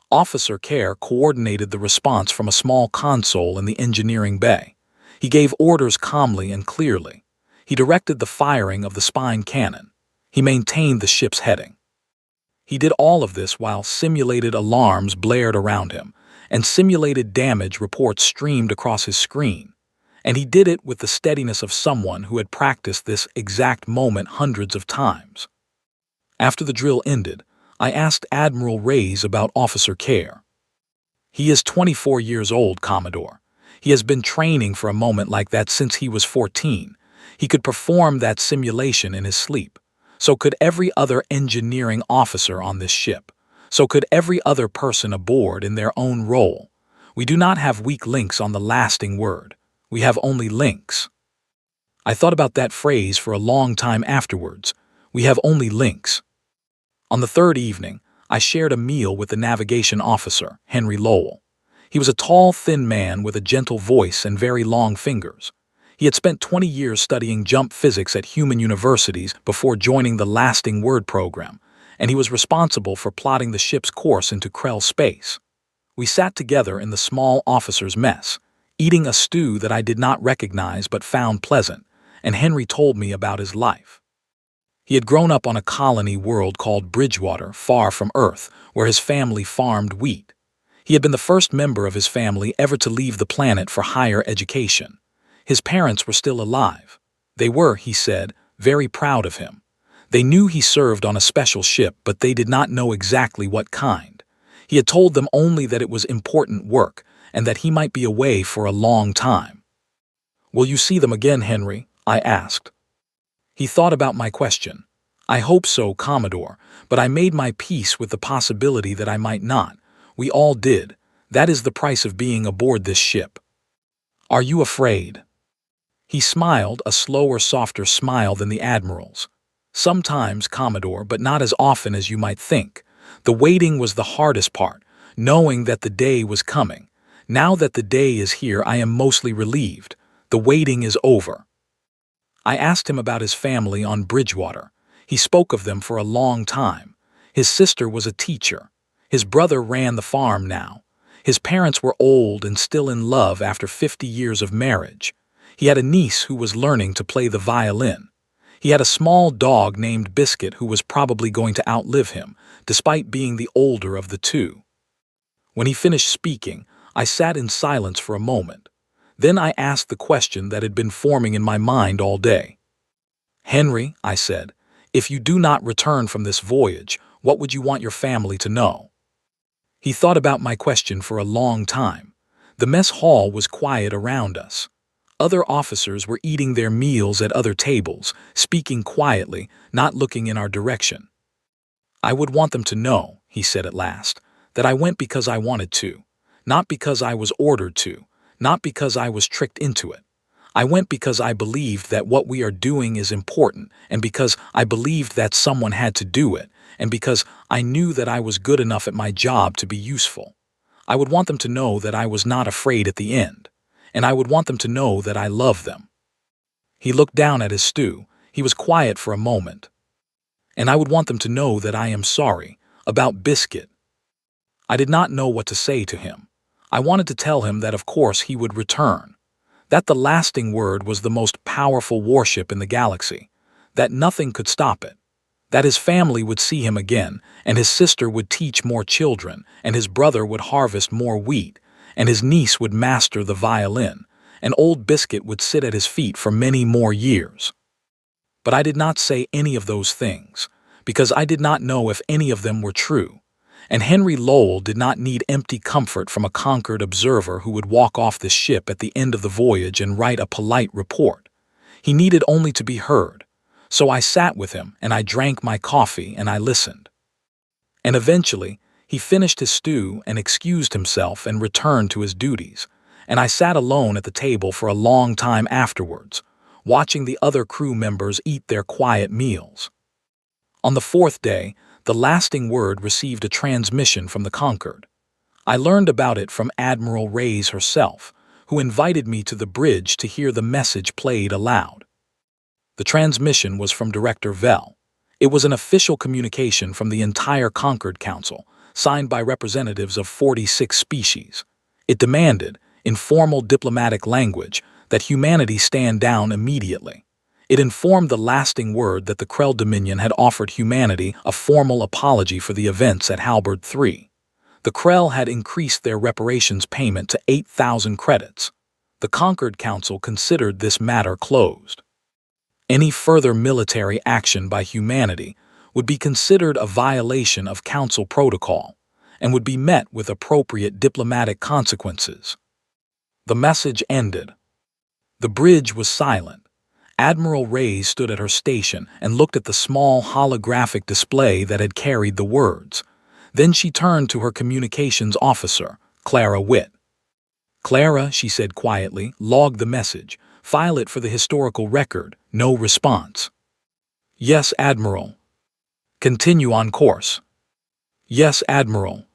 Officer Kerr coordinated the response from a small console in the engineering bay. He gave orders calmly and clearly. He directed the firing of the spine cannon. He maintained the ship's heading. He did all of this while simulated alarms blared around him, and simulated damage reports streamed across his screen. And he did it with the steadiness of someone who had practiced this exact moment hundreds of times. After the drill ended, I asked Admiral Reyes about Officer Kerr. "He is 24 years old, Commodore. He has been training for a moment like that since he was 14. He could perform that simulation in his sleep. So could every other engineering officer on this ship. So could every other person aboard in their own role. We do not have weak links on the lasting word. We have only links." I thought about that phrase for a long time afterwards. We have only links. On the 3rd evening, I shared a meal with the navigation officer, Henry Lowell. He was a tall, thin man with a gentle voice and very long fingers. He had spent 20 years studying jump physics at human universities before joining the Lasting Word program, and he was responsible for plotting the ship's course into Krell space. We sat together in the small officers' mess, eating a stew that I did not recognize but found pleasant, and Henry told me about his life. He had grown up on a colony world called Bridgewater, far from Earth, where his family farmed wheat. He had been the first member of his family ever to leave the planet for higher education. His parents were still alive. They were, he said, very proud of him. They knew he served on a special ship, but they did not know exactly what kind. He had told them only that it was important work, and that he might be away for a long time. "Will you see them again, Henry?" I asked. He thought about my question. "I hope so, Commodore, but I made my peace with the possibility that I might not. We all did. That is the price of being aboard this ship." "Are you afraid?" He smiled, a slower, softer smile than the Admiral's. "Sometimes, Commodore, but not as often as you might think. The waiting was the hardest part, knowing that the day was coming. Now that the day is here, I am mostly relieved. The waiting is over." I asked him about his family on Bridgewater. He spoke of them for a long time. His sister was a teacher. His brother ran the farm now. His parents were old and still in love after 50 years of marriage. He had a niece who was learning to play the violin. He had a small dog named Biscuit who was probably going to outlive him, despite being the older of the two. When he finished speaking, I sat in silence for a moment. Then I asked the question that had been forming in my mind all day. "Henry," I said, "if you do not return from this voyage, what would you want your family to know?" He thought about my question for a long time. The mess hall was quiet around us. Other officers were eating their meals at other tables, speaking quietly, not looking in our direction. "I would want them to know," he said at last, "that I went because I wanted to, not because I was ordered to, not because I was tricked into it. I went because I believed that what we are doing is important, and because I believed that someone had to do it, and because I knew that I was good enough at my job to be useful. I would want them to know that I was not afraid at the end, and I would want them to know that I love them." He looked down at his stew. He was quiet for a moment. "And I would want them to know that I am sorry, about Biscuit." I did not know what to say to him. I wanted to tell him that of course he would return, that the lasting word was the most powerful warship in the galaxy, that nothing could stop it, that his family would see him again, and his sister would teach more children, and his brother would harvest more wheat, and his niece would master the violin, and old Biscuit would sit at his feet for many more years. But I did not say any of those things, because I did not know if any of them were true. And Henry Lowell did not need empty comfort from a conquered observer who would walk off the ship at the end of the voyage and write a polite report. He needed only to be heard. So I sat with him, and I drank my coffee, and I listened. And eventually, he finished his stew and excused himself and returned to his duties, and I sat alone at the table for a long time afterwards, watching the other crew members eat their quiet meals. On the fourth day, the lasting word received a transmission from the Concord. I learned about it from Admiral Reyes herself, who invited me to the bridge to hear the message played aloud. The transmission was from Director Vell. It was an official communication from the entire Concord Council, signed by representatives of 46 species. It demanded, in formal diplomatic language, that humanity stand down immediately. It informed the lasting word that the Krell Dominion had offered humanity a formal apology for the events at Halberd 3. The Krell had increased their reparations payment to 8,000 credits. The Concord Council considered this matter closed. Any further military action by humanity would be considered a violation of Council protocol and would be met with appropriate diplomatic consequences. The message ended. The bridge was silent. Admiral Reyes stood at her station and looked at the small holographic display that had carried the words. Then she turned to her communications officer, Clara Witt. "Clara," she said quietly, "log the message. File it for the historical record. No response." "Yes, Admiral." "Continue on course." "Yes, Admiral."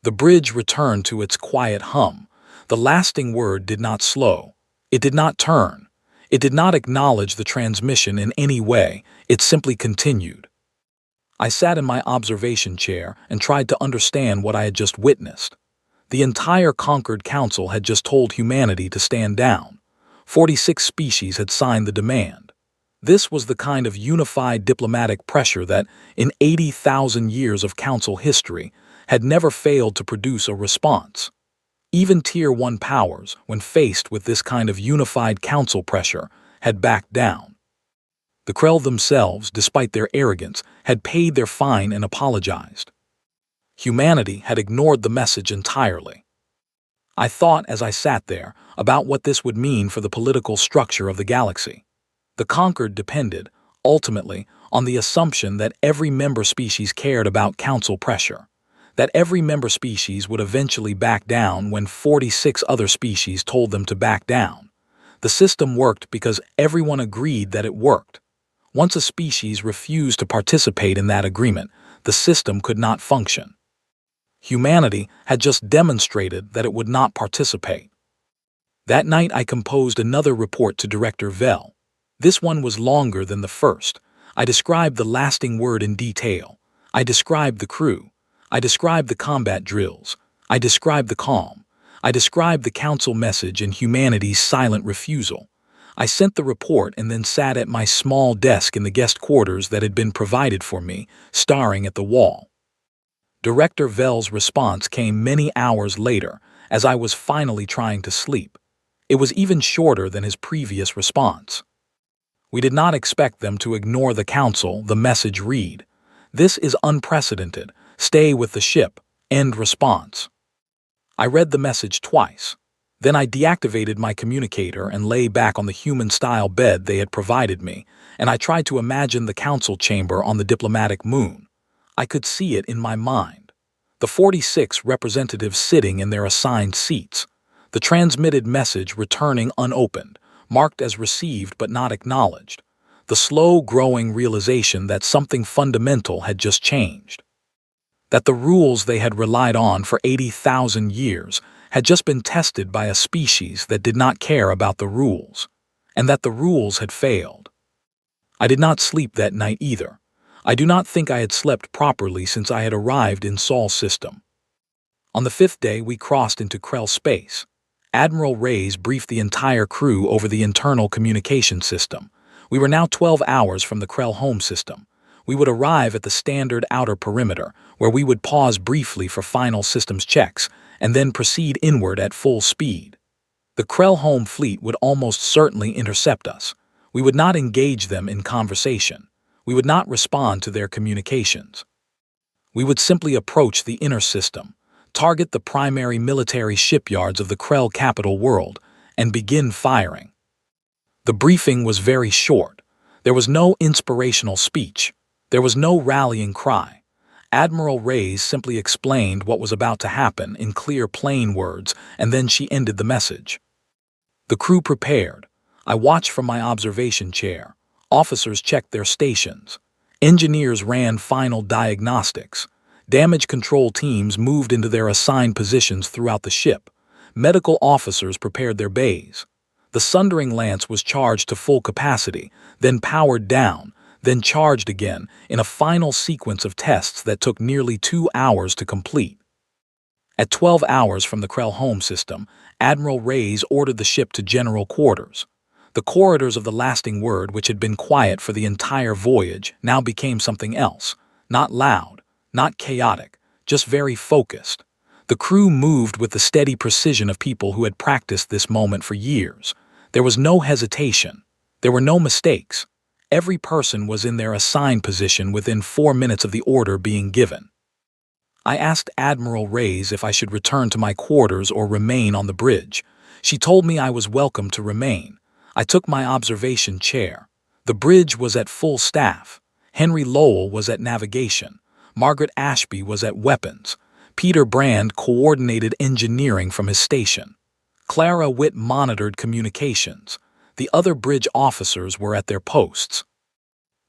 The bridge returned to its quiet hum. The lasting word did not slow. It did not turn. It did not acknowledge the transmission in any way. It simply continued. I sat in my observation chair and tried to understand what I had just witnessed. The entire Concord Council had just told humanity to stand down. 46 species had signed the demand. This was the kind of unified diplomatic pressure that, in 80,000 years of Council history, had never failed to produce a response. Even Tier 1 powers, when faced with this kind of unified Council pressure, had backed down. The Krell themselves, despite their arrogance, had paid their fine and apologized. Humanity had ignored the message entirely. I thought, as I sat there, about what this would mean for the political structure of the galaxy. The conquered depended, ultimately, on the assumption that every member species cared about council pressure, that every member species would eventually back down when 46 other species told them to back down. The system worked because everyone agreed that it worked. Once a species refused to participate in that agreement, the system could not function. Humanity had just demonstrated that it would not participate. That night I composed another report to Director Vell. This one was longer than the first. I described the lasting word in detail. I described the crew. I described the combat drills. I described the calm. I described the council message and humanity's silent refusal. I sent the report and then sat at my small desk in the guest quarters that had been provided for me, staring at the wall. Director Vell's response came many hours later, as I was finally trying to sleep. It was even shorter than his previous response. We did not expect them to ignore the council. The message read, "This is unprecedented. Stay with the ship. End response." I read the message twice. Then I deactivated my communicator and lay back on the human-style bed they had provided me, and I tried to imagine the council chamber on the diplomatic moon. I could see it in my mind. The 46 representatives sitting in their assigned seats. The transmitted message returning unopened, marked as received but not acknowledged. The slow-growing realization that something fundamental had just changed. That the rules they had relied on for 80,000 years had just been tested by a species that did not care about the rules, and that the rules had failed. I did not sleep that night either. I do not think I had slept properly since I had arrived in Sol's system. On the 5th day, we crossed into Krell space. Admiral Reyes briefed the entire crew over the internal communication system. We were now 12 hours from the Krell home system. We would arrive at the standard outer perimeter, where we would pause briefly for final systems checks, and then proceed inward at full speed. The Krell home fleet would almost certainly intercept us. We would not engage them in conversation. We would not respond to their communications. We would simply approach the inner system, target the primary military shipyards of the Krell capital world, and begin firing. The briefing was very short. There was no inspirational speech. There was no rallying cry. Admiral Reyes simply explained what was about to happen in clear, plain words, and then she ended the message. The crew prepared. I watched from my observation chair. Officers checked their stations. Engineers ran final diagnostics. Damage control teams moved into their assigned positions throughout the ship. Medical officers prepared their bays. The sundering lance was charged to full capacity, then powered down, then charged again in a final sequence of tests that took nearly 2 hours to complete. At 12 hours from the Krell home system, Admiral Reyes ordered the ship to general quarters. The corridors of the lasting word, which had been quiet for the entire voyage, now became something else. Not loud, not chaotic, just very focused. The crew moved with the steady precision of people who had practiced this moment for years. There was no hesitation. There were no mistakes. Every person was in their assigned position within 4 minutes of the order being given. I asked Admiral Reyes if I should return to my quarters or remain on the bridge. She told me I was welcome to remain. I took my observation chair. The bridge was at full staff. Henry Lowell was at navigation. Margaret Ashby was at weapons. Peter Brand coordinated engineering from his station. Clara Witt monitored communications. The other bridge officers were at their posts.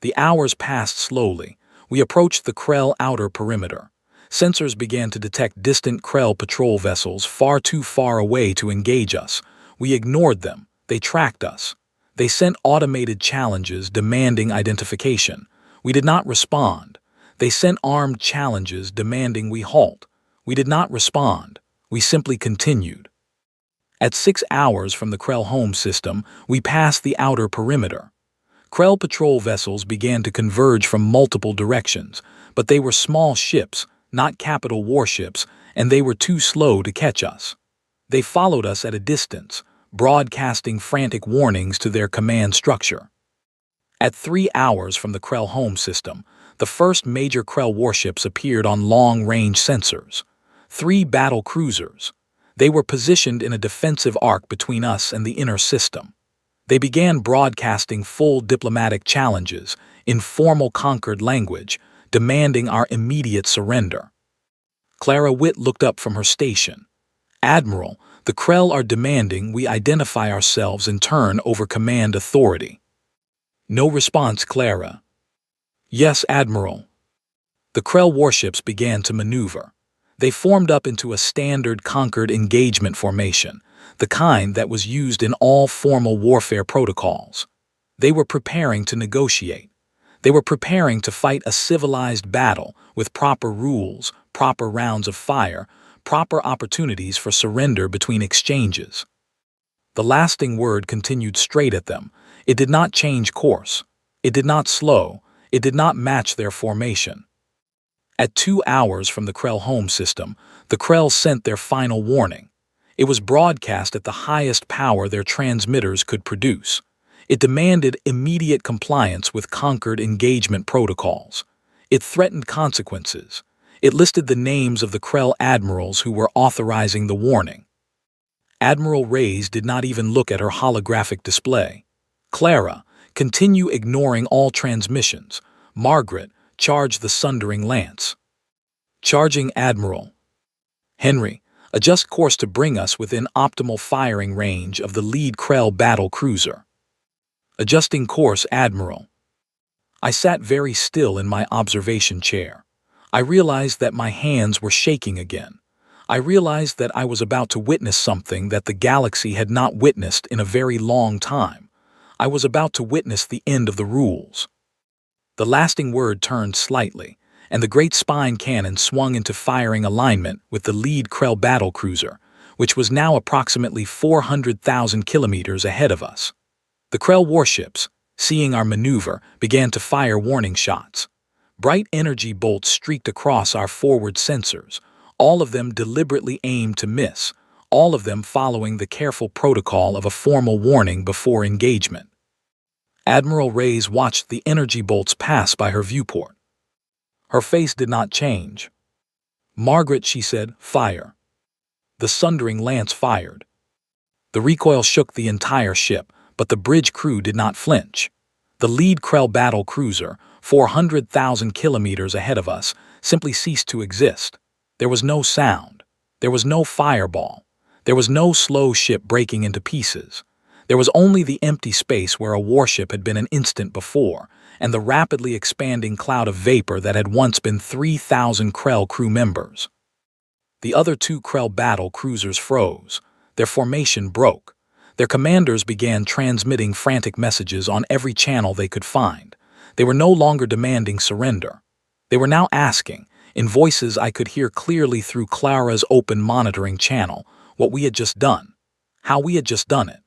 The hours passed slowly. We approached the Krell outer perimeter. Sensors began to detect distant Krell patrol vessels far too far away to engage us. We ignored them. They tracked us. They sent automated challenges demanding identification. We did not respond. They sent armed challenges demanding we halt. We did not respond. We simply continued. At 6 hours from the Krell home system, we passed the outer perimeter. Krell patrol vessels began to converge from multiple directions, but they were small ships, not capital warships, and they were too slow to catch us. They followed us at a distance, broadcasting frantic warnings to their command structure. At 3 hours from the Krell home system, the first major Krell warships appeared on long-range sensors. 3 battle cruisers. They were positioned in a defensive arc between us and the inner system. They began broadcasting full diplomatic challenges in formal conquered language, demanding our immediate surrender. Clara Witt looked up from her station. "Admiral, the Krell are demanding we identify ourselves in turn over command authority." No response, Clara. "Yes, Admiral." The Krell warships began to maneuver. They formed up into a standard conquered engagement formation, the kind that was used in all formal warfare protocols. They were preparing to negotiate. They were preparing to fight a civilized battle with proper rules, proper rounds of fire, proper opportunities for surrender between exchanges. The lasting word continued straight at them. It did not change course. It did not slow. It did not match their formation. At 2 hours from the Krell home system, the Krell sent their final warning. It was broadcast at the highest power their transmitters could produce. It demanded immediate compliance with conquered engagement protocols. It threatened consequences. It listed the names of the Krell admirals who were authorizing the warning. Admiral Reyes did not even look at her holographic display. "Clara, continue ignoring all transmissions. Margaret, charge the sundering lance." "Charging, Admiral." "Henry, adjust course to bring us within optimal firing range of the lead Krell battle cruiser." "Adjusting course, Admiral." I sat very still in my observation chair. I realized that my hands were shaking again. I realized that I was about to witness something that the galaxy had not witnessed in a very long time. I was about to witness the end of the rules. The lasting word turned slightly, and the great spine cannon swung into firing alignment with the lead Krell battle cruiser, which was now approximately 400,000 kilometers ahead of us. The Krell warships, seeing our maneuver, began to fire warning shots. Bright energy bolts streaked across our forward sensors, all of them deliberately aimed to miss, all of them following the careful protocol of a formal warning before engagement. Admiral Reyes watched the energy bolts pass by her viewport. Her face did not change. "Margaret," she said, "fire." The sundering lance fired. The recoil shook the entire ship, but the bridge crew did not flinch. The lead Krell battle cruiser, 400,000 kilometers ahead of us, simply ceased to exist. There was no sound. There was no fireball. There was no slow ship breaking into pieces. There was only the empty space where a warship had been an instant before, and the rapidly expanding cloud of vapor that had once been 3,000 Krell crew members. The other 2 Krell battle cruisers froze. Their formation broke. Their commanders began transmitting frantic messages on every channel they could find. They were no longer demanding surrender. They were now asking, in voices I could hear clearly through Clara's open monitoring channel, what we had just done, how we had just done it,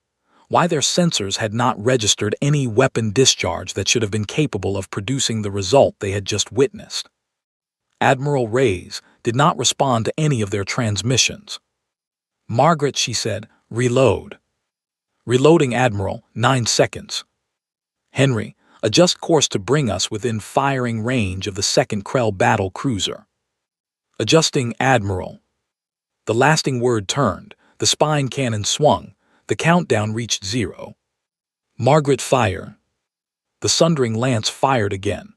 why their sensors had not registered any weapon discharge that should have been capable of producing the result they had just witnessed. Admiral Reyes did not respond to any of their transmissions. "Margaret," she said, "reload." "Reloading, Admiral, 9 seconds." "Henry, adjust course to bring us within firing range of the second Krell battle cruiser." "Adjusting, Admiral." The lasting word turned, the spine cannon swung, the countdown reached 0. "Margaret, fire." The sundering lance fired again.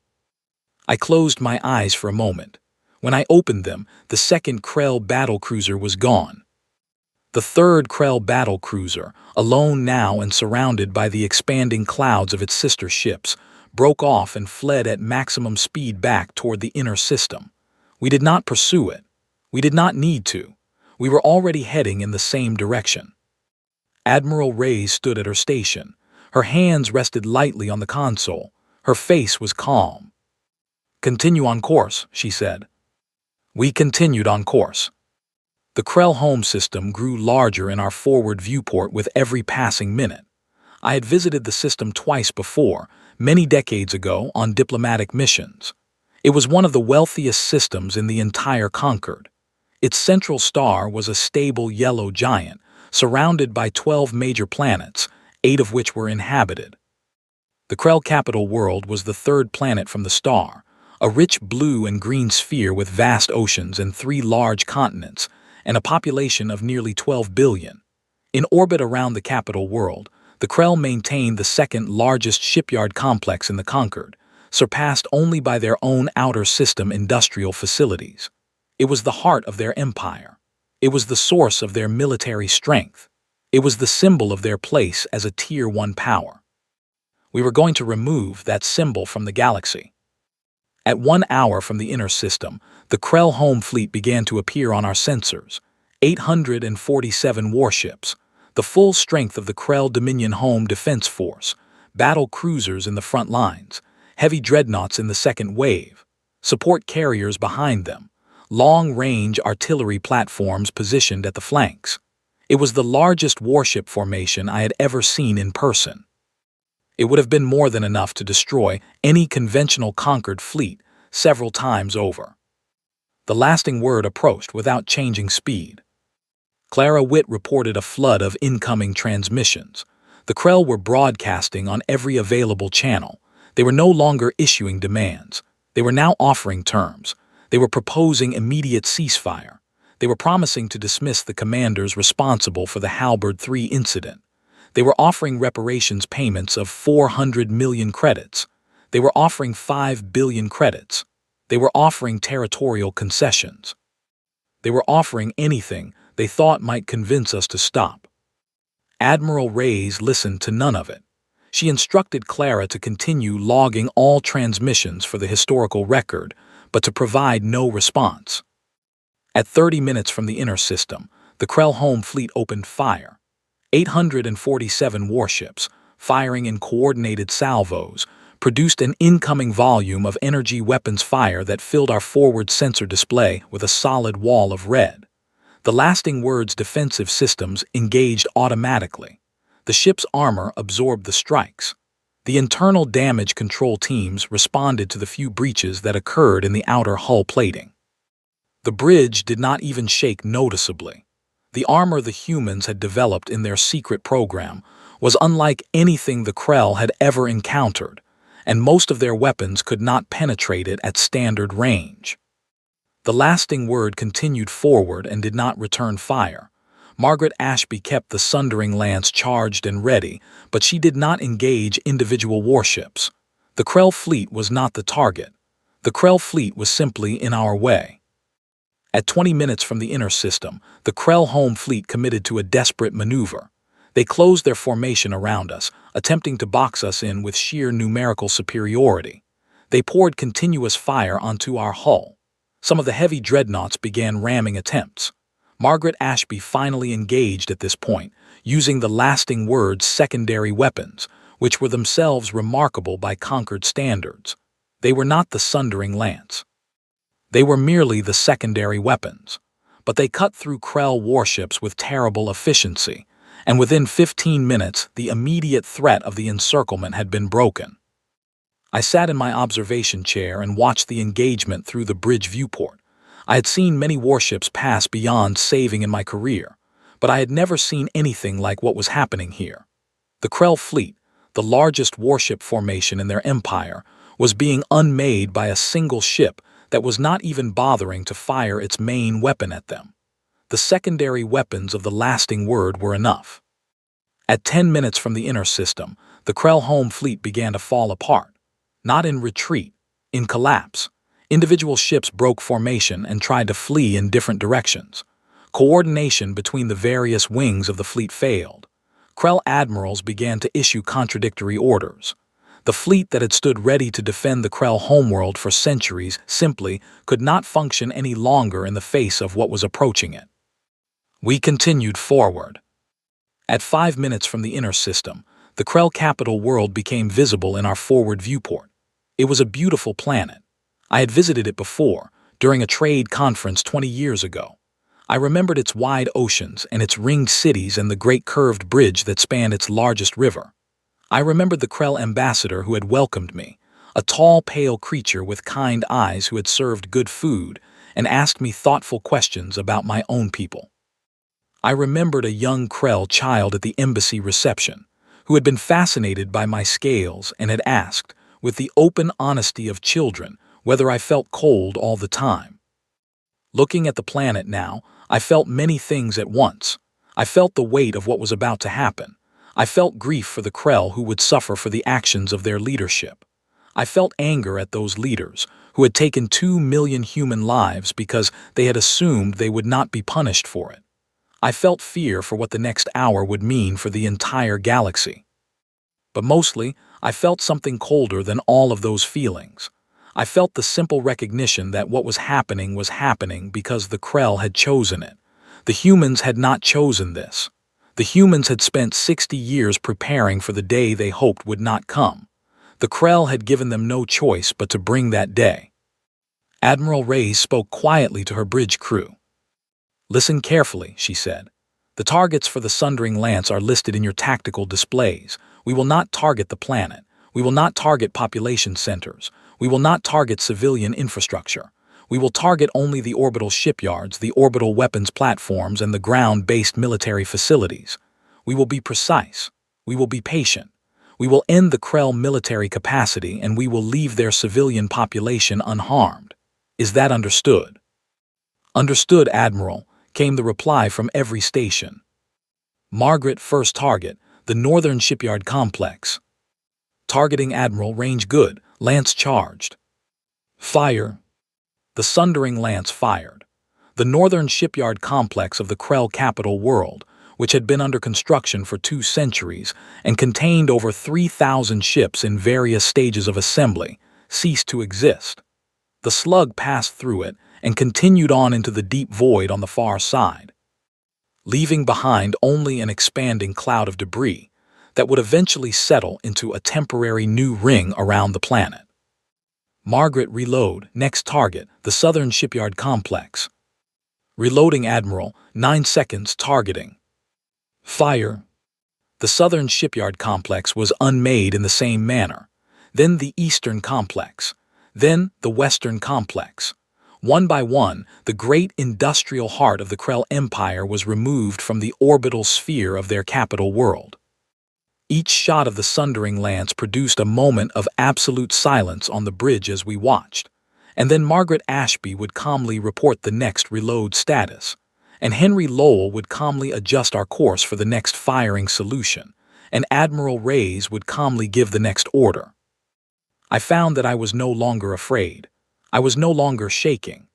I closed my eyes for a moment. When I opened them, the second Krell battle cruiser was gone. The third Krell battle cruiser, alone now and surrounded by the expanding clouds of its sister ships, broke off and fled at maximum speed back toward the inner system. We did not pursue it. We did not need to. We were already heading in the same direction. Admiral Reyes stood at her station. Her hands rested lightly on the console. Her face was calm. "Continue on course," she said. We continued on course. The Krell home system grew larger in our forward viewport with every passing minute. I had visited the system twice before, many decades ago, on diplomatic missions. It was one of the wealthiest systems in the entire Concord. Its central star was a stable yellow giant, surrounded by 12 major planets, 8 of which were inhabited. The Krell capital world was the third planet from the star, a rich blue and green sphere with vast oceans and 3 large continents, and a population of nearly 12 billion. In orbit around the capital world, the Krell maintained the second largest shipyard complex in the Concord, surpassed only by their own outer system industrial facilities. It was the heart of their empire. It was the source of their military strength. It was the symbol of their place as a Tier 1 power. We were going to remove that symbol from the galaxy. At 1 hour from the inner system, the Krell home fleet began to appear on our sensors. 847 warships, the full strength of the Krell Dominion Home Defense Force, battle cruisers in the front lines, heavy dreadnoughts in the second wave, support carriers behind them, long-range artillery platforms positioned at the flanks. It was the largest warship formation I had ever seen in person. It would have been more than enough to destroy any conventional conquered fleet several times over. The lasting word approached without changing speed. Clara Witt reported a flood of incoming transmissions. The Krell were broadcasting on every available channel. They were no longer issuing demands. They were now offering terms. They were proposing immediate ceasefire. They were promising to dismiss the commanders responsible for the Halberd 3 incident. They were offering reparations payments of 400 million credits. They were offering 5 billion credits. They were offering territorial concessions. They were offering anything they thought might convince us to stop. Admiral Reyes listened to none of it. She instructed Clara to continue logging all transmissions for the historical record, but to provide no response. At 30 minutes from the inner system, the Krell home fleet opened fire. 847 warships, firing in coordinated salvos, produced an incoming volume of energy weapons fire that filled our forward sensor display with a solid wall of red. The lasting word's defensive systems engaged automatically. The ship's armor absorbed the strikes. The internal damage control teams responded to the few breaches that occurred in the outer hull plating. The bridge did not even shake noticeably. The armor the humans had developed in their secret program was unlike anything the Krell had ever encountered, and most of their weapons could not penetrate it at standard range. The lasting word continued forward and did not return fire. Margaret Ashby kept the Sundering Lance charged and ready, but she did not engage individual warships. The Krell fleet was not the target. The Krell fleet was simply in our way. At 20 minutes from the inner system, the Krell home fleet committed to a desperate maneuver. They closed their formation around us, attempting to box us in with sheer numerical superiority. They poured continuous fire onto our hull. Some of the heavy dreadnoughts began ramming attempts. Margaret Ashby finally engaged at this point, using the lasting word's secondary weapons, which were themselves remarkable by Concord standards. They were not the Sundering Lance. They were merely the secondary weapons. But they cut through Krell warships with terrible efficiency, and within 15 minutes the immediate threat of the encirclement had been broken. I sat in my observation chair and watched the engagement through the bridge viewport. I had seen many warships pass beyond saving in my career, but I had never seen anything like what was happening here. The Krell fleet, the largest warship formation in their empire, was being unmade by a single ship that was not even bothering to fire its main weapon at them. The secondary weapons of the lasting word were enough. At 10 minutes from the inner system, the Krell home fleet began to fall apart. Not in retreat, in collapse. Individual ships broke formation and tried to flee in different directions. Coordination between the various wings of the fleet failed. Krell admirals began to issue contradictory orders. The fleet that had stood ready to defend the Krell homeworld for centuries simply could not function any longer in the face of what was approaching it. We continued forward. At 5 minutes from the inner system, the Krell capital world became visible in our forward viewport. It was a beautiful planet. I had visited it before, during a trade conference 20 years ago. I remembered its wide oceans and its ringed cities and the great curved bridge that spanned its largest river. I remembered the Krell ambassador who had welcomed me, a tall, pale creature with kind eyes who had served good food and asked me thoughtful questions about my own people. I remembered a young Krell child at the embassy reception, who had been fascinated by my scales and had asked, with the open honesty of children, whether I felt cold all the time. Looking at the planet now, I felt many things at once. I felt the weight of what was about to happen. I felt grief for the Krell who would suffer for the actions of their leadership. I felt anger at those leaders who had taken 2 million human lives because they had assumed they would not be punished for it. I felt fear for what the next hour would mean for the entire galaxy. But mostly, I felt something colder than all of those feelings. I felt the simple recognition that what was happening because the Krell had chosen it. The humans had not chosen this. The humans had spent 60 years preparing for the day they hoped would not come. The Krell had given them no choice but to bring that day. Admiral Reyes spoke quietly to her bridge crew. "Listen carefully," she said. "The targets for the Sundering Lance are listed in your tactical displays. We will not target the planet. We will not target population centers. We will not target civilian infrastructure. We will target only the orbital shipyards, the orbital weapons platforms, and the ground-based military facilities. We will be precise. We will be patient. We will end the Krell military capacity, and we will leave their civilian population unharmed. Is that understood?" "Understood, Admiral," came the reply from every station. "Margaret, first target, the Northern Shipyard Complex." "Targeting, Admiral, range good, Lance charged." "Fire." The Sundering Lance fired. The Northern Shipyard Complex of the Krell capital world, which had been under construction for 2 centuries and contained over 3,000 ships in various stages of assembly, ceased to exist. The slug passed through it and continued on into the deep void on the far side, leaving behind only an expanding cloud of debris that would eventually settle into a temporary new ring around the planet. "Margaret, reload, next target, the Southern Shipyard Complex." "Reloading, Admiral, 9 seconds, targeting." "Fire." The Southern Shipyard Complex was unmade in the same manner. Then the Eastern Complex. Then the Western Complex. One by one, the great industrial heart of the Krell Empire was removed from the orbital sphere of their capital world. Each shot of the Sundering Lance produced a moment of absolute silence on the bridge as we watched, and then Margaret Ashby would calmly report the next reload status, and Henry Lowell would calmly adjust our course for the next firing solution, and Admiral Reyes would calmly give the next order. I found that I was no longer afraid. I was no longer shaking.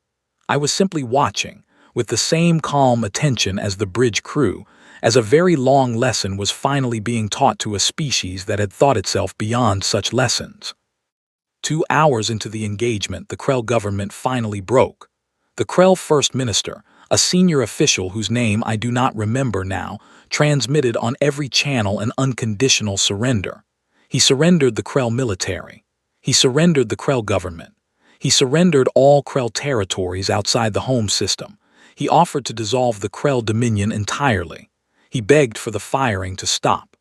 I was simply watching, with the same calm attention as the bridge crew, as a very long lesson was finally being taught to a species that had thought itself beyond such lessons. 2 hours into the engagement, the Krell government finally broke. The Krell First Minister, a senior official whose name I do not remember now, transmitted on every channel an unconditional surrender. He surrendered the Krell military. He surrendered the Krell government. He surrendered all Krell territories outside the home system. He offered to dissolve the Krell Dominion entirely. He begged for the firing to stop.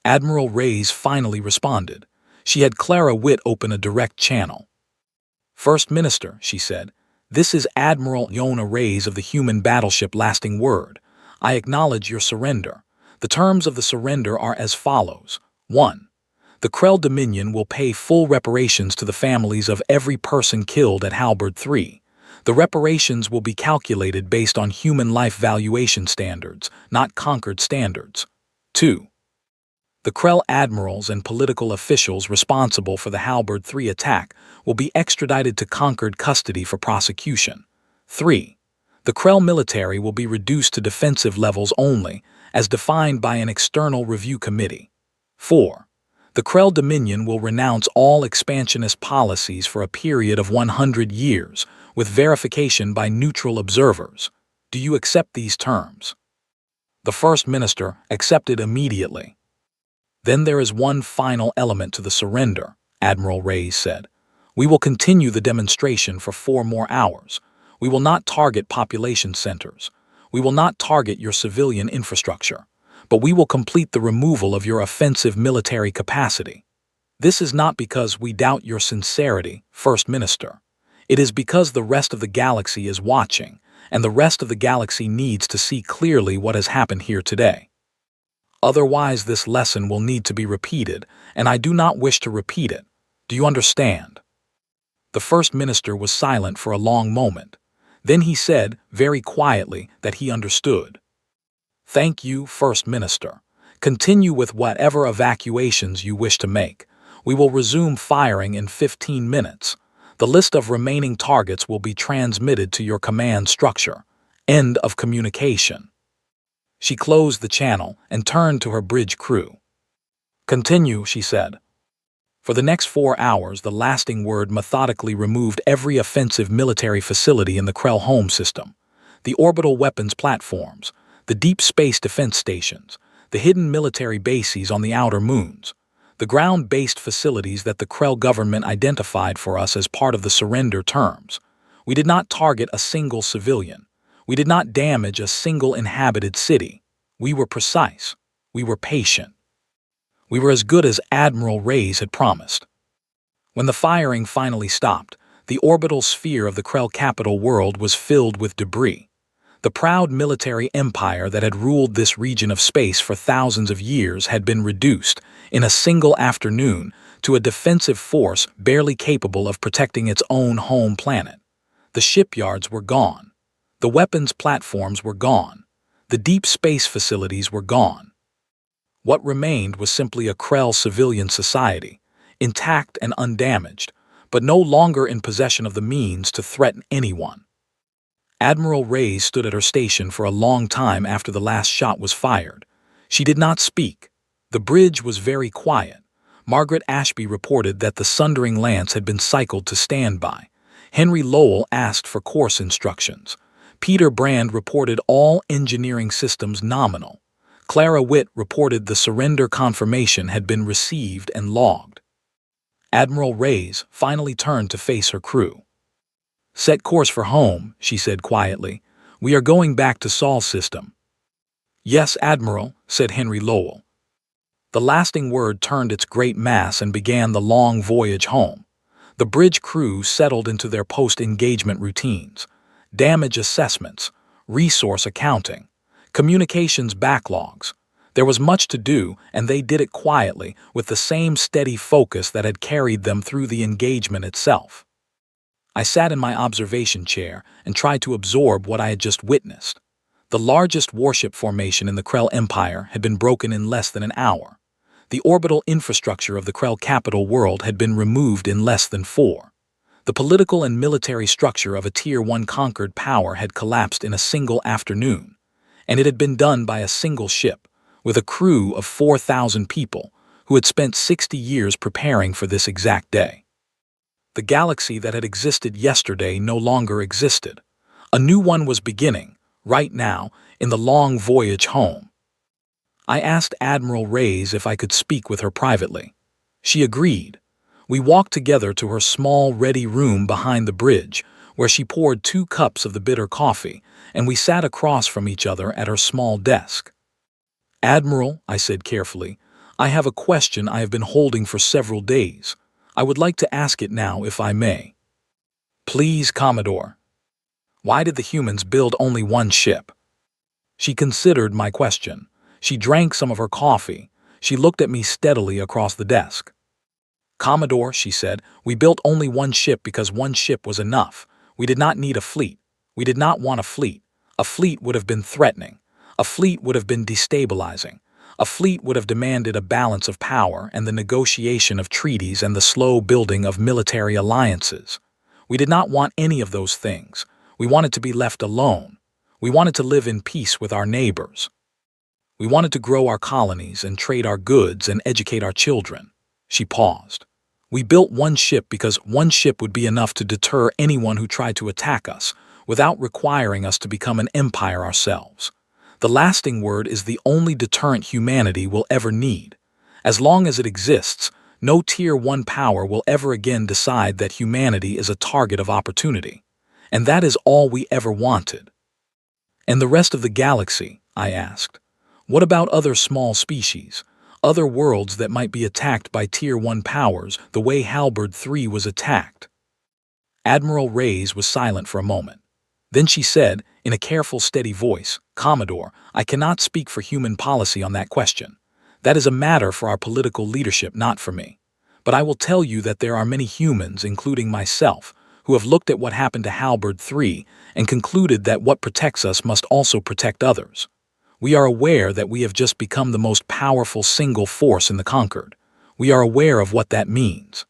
Admiral Reyes finally responded. She had Clara Witt open a direct channel. "First Minister," she said, "this is Admiral Yona Reyes of the human battleship Lasting Word. I acknowledge your surrender. The terms of the surrender are as follows. 1. The Krell Dominion will pay full reparations to the families of every person killed at Halberd 3. The reparations will be calculated based on human life valuation standards, not Concord standards. 2. The Krell admirals and political officials responsible for the Halberd 3 attack will be extradited to Concord custody for prosecution. 3. The Krell military will be reduced to defensive levels only, as defined by an external review committee. 4. The Krell Dominion will renounce all expansionist policies for a period of 100 years, with verification by neutral observers. Do you accept these terms?" The First Minister accepted immediately. "Then there is one final element to the surrender," Admiral Reyes said. "We will continue the demonstration for 4 more hours. We will not target population centers. We will not target your civilian infrastructure. But we will complete the removal of your offensive military capacity. This is not because we doubt your sincerity, First Minister. It is because the rest of the galaxy is watching, and the rest of the galaxy needs to see clearly what has happened here today." Otherwise, this lesson will need to be repeated, and I do not wish to repeat it. Do you understand?" The First Minister was silent for a long moment. Then he said, very quietly, that he understood. "Thank you, First Minister. Continue with whatever evacuations you wish to make. We will resume firing in 15 minutes. The list of remaining targets will be transmitted to your command structure. End of communication." She closed the channel and turned to her bridge crew. "Continue," she said. For the next 4 hours, the lasting word methodically removed every offensive military facility in the Krell home system. The orbital weapons platforms, the deep space defense stations, the hidden military bases on the outer moons, the ground-based facilities that the Krell government identified for us as part of the surrender terms. We did not target a single civilian. We did not damage a single inhabited city. We were precise. We were patient. We were as good as Admiral Reyes had promised. When the firing finally stopped, the orbital sphere of the Krell capital world was filled with debris. The proud military empire that had ruled this region of space for thousands of years had been reduced, in a single afternoon, to a defensive force barely capable of protecting its own home planet. The shipyards were gone. The weapons platforms were gone. The deep space facilities were gone. What remained was simply a Krell civilian society, intact and undamaged, but no longer in possession of the means to threaten anyone. Admiral Reyes stood at her station for a long time after the last shot was fired. She did not speak. The bridge was very quiet. Margaret Ashby reported that the sundering lance had been cycled to standby. Henry Lowell asked for course instructions. Peter Brand reported all engineering systems nominal. Clara Witt reported the surrender confirmation had been received and logged. Admiral Reyes finally turned to face her crew. "Set course for home," she said quietly. "We are going back to Sol system." "Yes, Admiral," said Henry Lowell. The lasting word turned its great mass and began the long voyage home. The bridge crew settled into their post-engagement routines. Damage assessments, resource accounting, communications backlogs. There was much to do, and they did it quietly, with the same steady focus that had carried them through the engagement itself. I sat in my observation chair and tried to absorb what I had just witnessed. The largest warship formation in the Krell Empire had been broken in less than an hour. The orbital infrastructure of the Krell capital world had been removed in less than 4. The political and military structure of a Tier 1 conquered power had collapsed in a single afternoon, and it had been done by a single ship, with a crew of 4,000 people who had spent 60 years preparing for this exact day. The galaxy that had existed yesterday no longer existed. A new one was beginning, right now, in the long voyage home. I asked Admiral Reyes if I could speak with her privately. She agreed. We walked together to her small, ready room behind the bridge, where she poured 2 cups of the bitter coffee, and we sat across from each other at her small desk. "Admiral," I said carefully, "I have a question I have been holding for several days. I would like to ask it now, if I may." "Please, Commodore." "Why did the humans build only one ship?" She considered my question. She drank some of her coffee. She looked at me steadily across the desk. "Commodore," she said, "we built only one ship because one ship was enough. We did not need a fleet. We did not want a fleet. A fleet would have been threatening. A fleet would have been destabilizing. A fleet would have demanded a balance of power and the negotiation of treaties and the slow building of military alliances. We did not want any of those things. We wanted to be left alone. We wanted to live in peace with our neighbors. We wanted to grow our colonies and trade our goods and educate our children." She paused. "We built one ship because one ship would be enough to deter anyone who tried to attack us, without requiring us to become an empire ourselves. The lasting word is the only deterrent humanity will ever need. As long as it exists, no Tier 1 power will ever again decide that humanity is a target of opportunity. And that is all we ever wanted." "And the rest of the galaxy?" I asked. "What about other small species? Other worlds that might be attacked by Tier 1 powers the way Halberd 3 was attacked?" Admiral Reyes was silent for a moment. Then she said, in a careful, steady voice, "Commodore, I cannot speak for human policy on that question. That is a matter for our political leadership, not for me. But I will tell you that there are many humans, including myself, who have looked at what happened to Halberd 3 and concluded that what protects us must also protect others. We are aware that we have just become the most powerful single force in the Conquered. We are aware of what that means.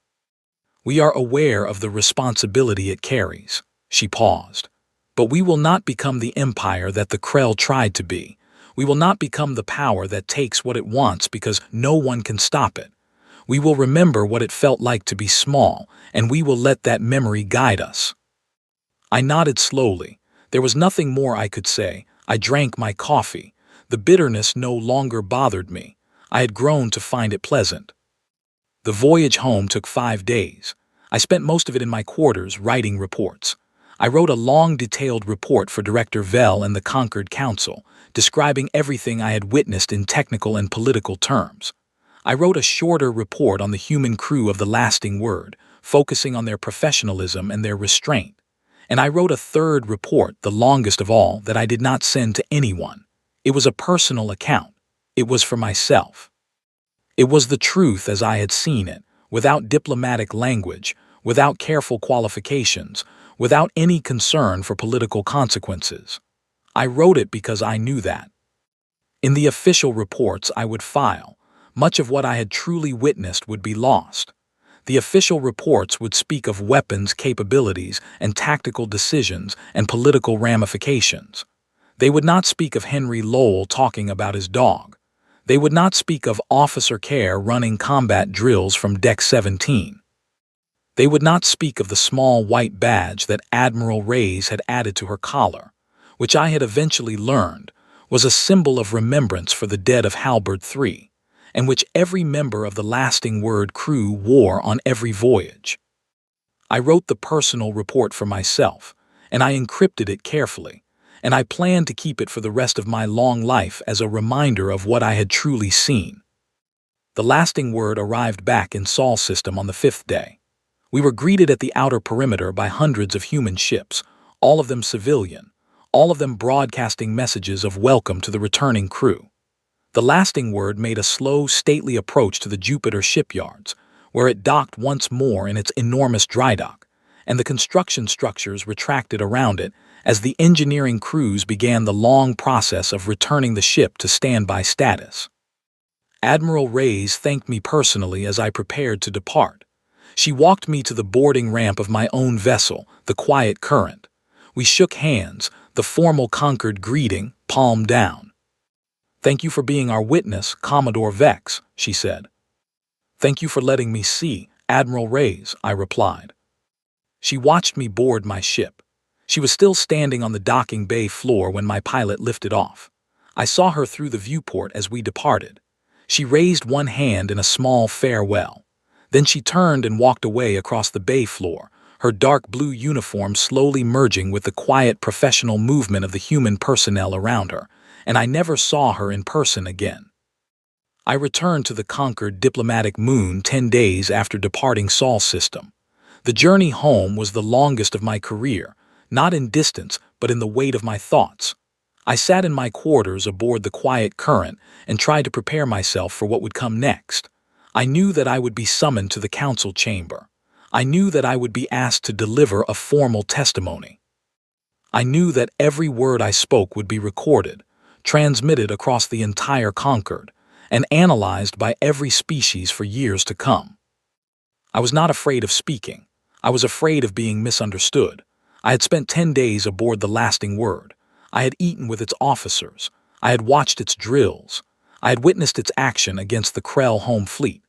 We are aware of the responsibility it carries." She paused. "But we will not become the empire that the Krell tried to be. We will not become the power that takes what it wants because no one can stop it. We will remember what it felt like to be small, and we will let that memory guide us." I nodded slowly. There was nothing more I could say. I drank my coffee. The bitterness no longer bothered me. I had grown to find it pleasant. The voyage home took 5 days. I spent most of it in my quarters writing reports. I wrote a long, detailed report for Director Vell and the Conquered Council, describing everything I had witnessed in technical and political terms. I wrote a shorter report on the human crew of the Lasting Word, focusing on their professionalism and their restraint. And I wrote a third report, the longest of all, that I did not send to anyone. It was a personal account. It was for myself. It was the truth as I had seen it, without diplomatic language, without careful qualifications, without any concern for political consequences. I wrote it because I knew that. In the official reports I would file, much of what I had truly witnessed would be lost. The official reports would speak of weapons capabilities and tactical decisions and political ramifications. They would not speak of Henry Lowell talking about his dog. They would not speak of Officer Care running combat drills from Deck 17. They would not speak of the small white badge that Admiral Reyes had added to her collar, which I had eventually learned was a symbol of remembrance for the dead of Halberd 3, and which every member of the Lasting Word crew wore on every voyage. I wrote the personal report for myself, and I encrypted it carefully, and I planned to keep it for the rest of my long life as a reminder of what I had truly seen. The Lasting Word arrived back in Sol system on the 5th day. We were greeted at the outer perimeter by hundreds of human ships, all of them civilian, all of them broadcasting messages of welcome to the returning crew. The Lasting Word made a slow, stately approach to the Jupiter shipyards, where it docked once more in its enormous dry dock, and the construction structures retracted around it as the engineering crews began the long process of returning the ship to standby status. Admiral Reyes thanked me personally as I prepared to depart. She walked me to the boarding ramp of my own vessel, the Quiet Current. We shook hands, the formal Conquered greeting, palm down. "Thank you for being our witness, Commodore Vex," she said. "Thank you for letting me see, Admiral Reyes," I replied. She watched me board my ship. She was still standing on the docking bay floor when my pilot lifted off. I saw her through the viewport as we departed. She raised one hand in a small farewell. Then she turned and walked away across the bay floor, her dark blue uniform slowly merging with the quiet professional movement of the human personnel around her, and I never saw her in person again. I returned to the Conquered diplomatic moon 10 days after departing Sol system. The journey home was the longest of my career, not in distance but in the weight of my thoughts. I sat in my quarters aboard the Quiet Current and tried to prepare myself for what would come next. I knew that I would be summoned to the council chamber. I knew that I would be asked to deliver a formal testimony. I knew that every word I spoke would be recorded, transmitted across the entire Conquered, and analyzed by every species for years to come. I was not afraid of speaking. I was afraid of being misunderstood. I had spent 10 days aboard the Lasting Word. I had eaten with its officers. I had watched its drills. I had witnessed its action against the Krell home fleet.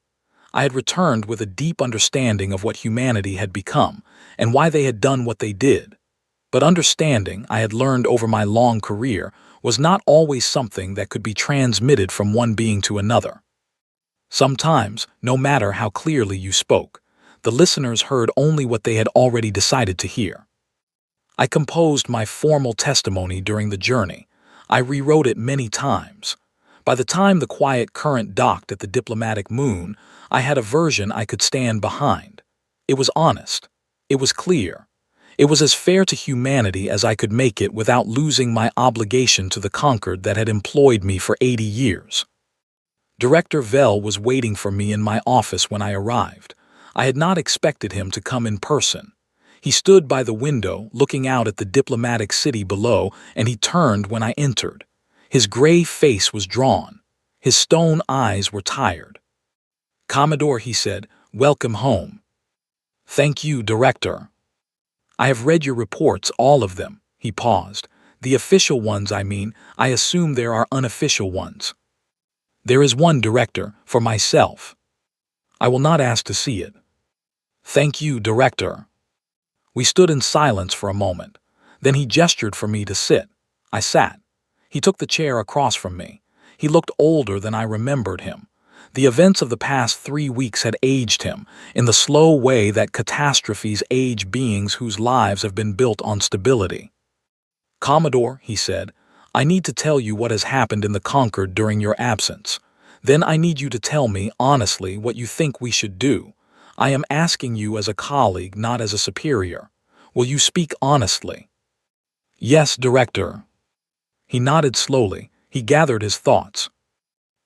I had returned with a deep understanding of what humanity had become and why they had done what they did. But understanding, I had learned over my long career, was not always something that could be transmitted from one being to another. Sometimes, no matter how clearly you spoke, the listeners heard only what they had already decided to hear. I composed my formal testimony during the journey. I rewrote it many times. By the time the Quiet Current docked at the diplomatic moon, I had a version I could stand behind. It was honest. It was clear. It was as fair to humanity as I could make it without losing my obligation to the Concord that had employed me for 80 years. Director Vell was waiting for me in my office when I arrived. I had not expected him to come in person. He stood by the window, looking out at the diplomatic city below, and he turned when I entered. His gray face was drawn. His stone eyes were tired. "Commodore," he said, "welcome home." "Thank you, Director." "I have read your reports, all of them." He paused. "The official ones, I mean. I assume there are unofficial ones." "There is one, Director, for myself." "I will not ask to see it." "Thank you, Director." We stood in silence for a moment. Then he gestured for me to sit. I sat. He took the chair across from me. He looked older than I remembered him. The events of the past 3 weeks had aged him, in the slow way that catastrophes age beings whose lives have been built on stability. "Commodore," he said, "I need to tell you what has happened in the Concord during your absence. Then I need you to tell me, honestly, what you think we should do. I am asking you as a colleague, not as a superior. Will you speak honestly?" "Yes, Director." He nodded slowly. He gathered his thoughts.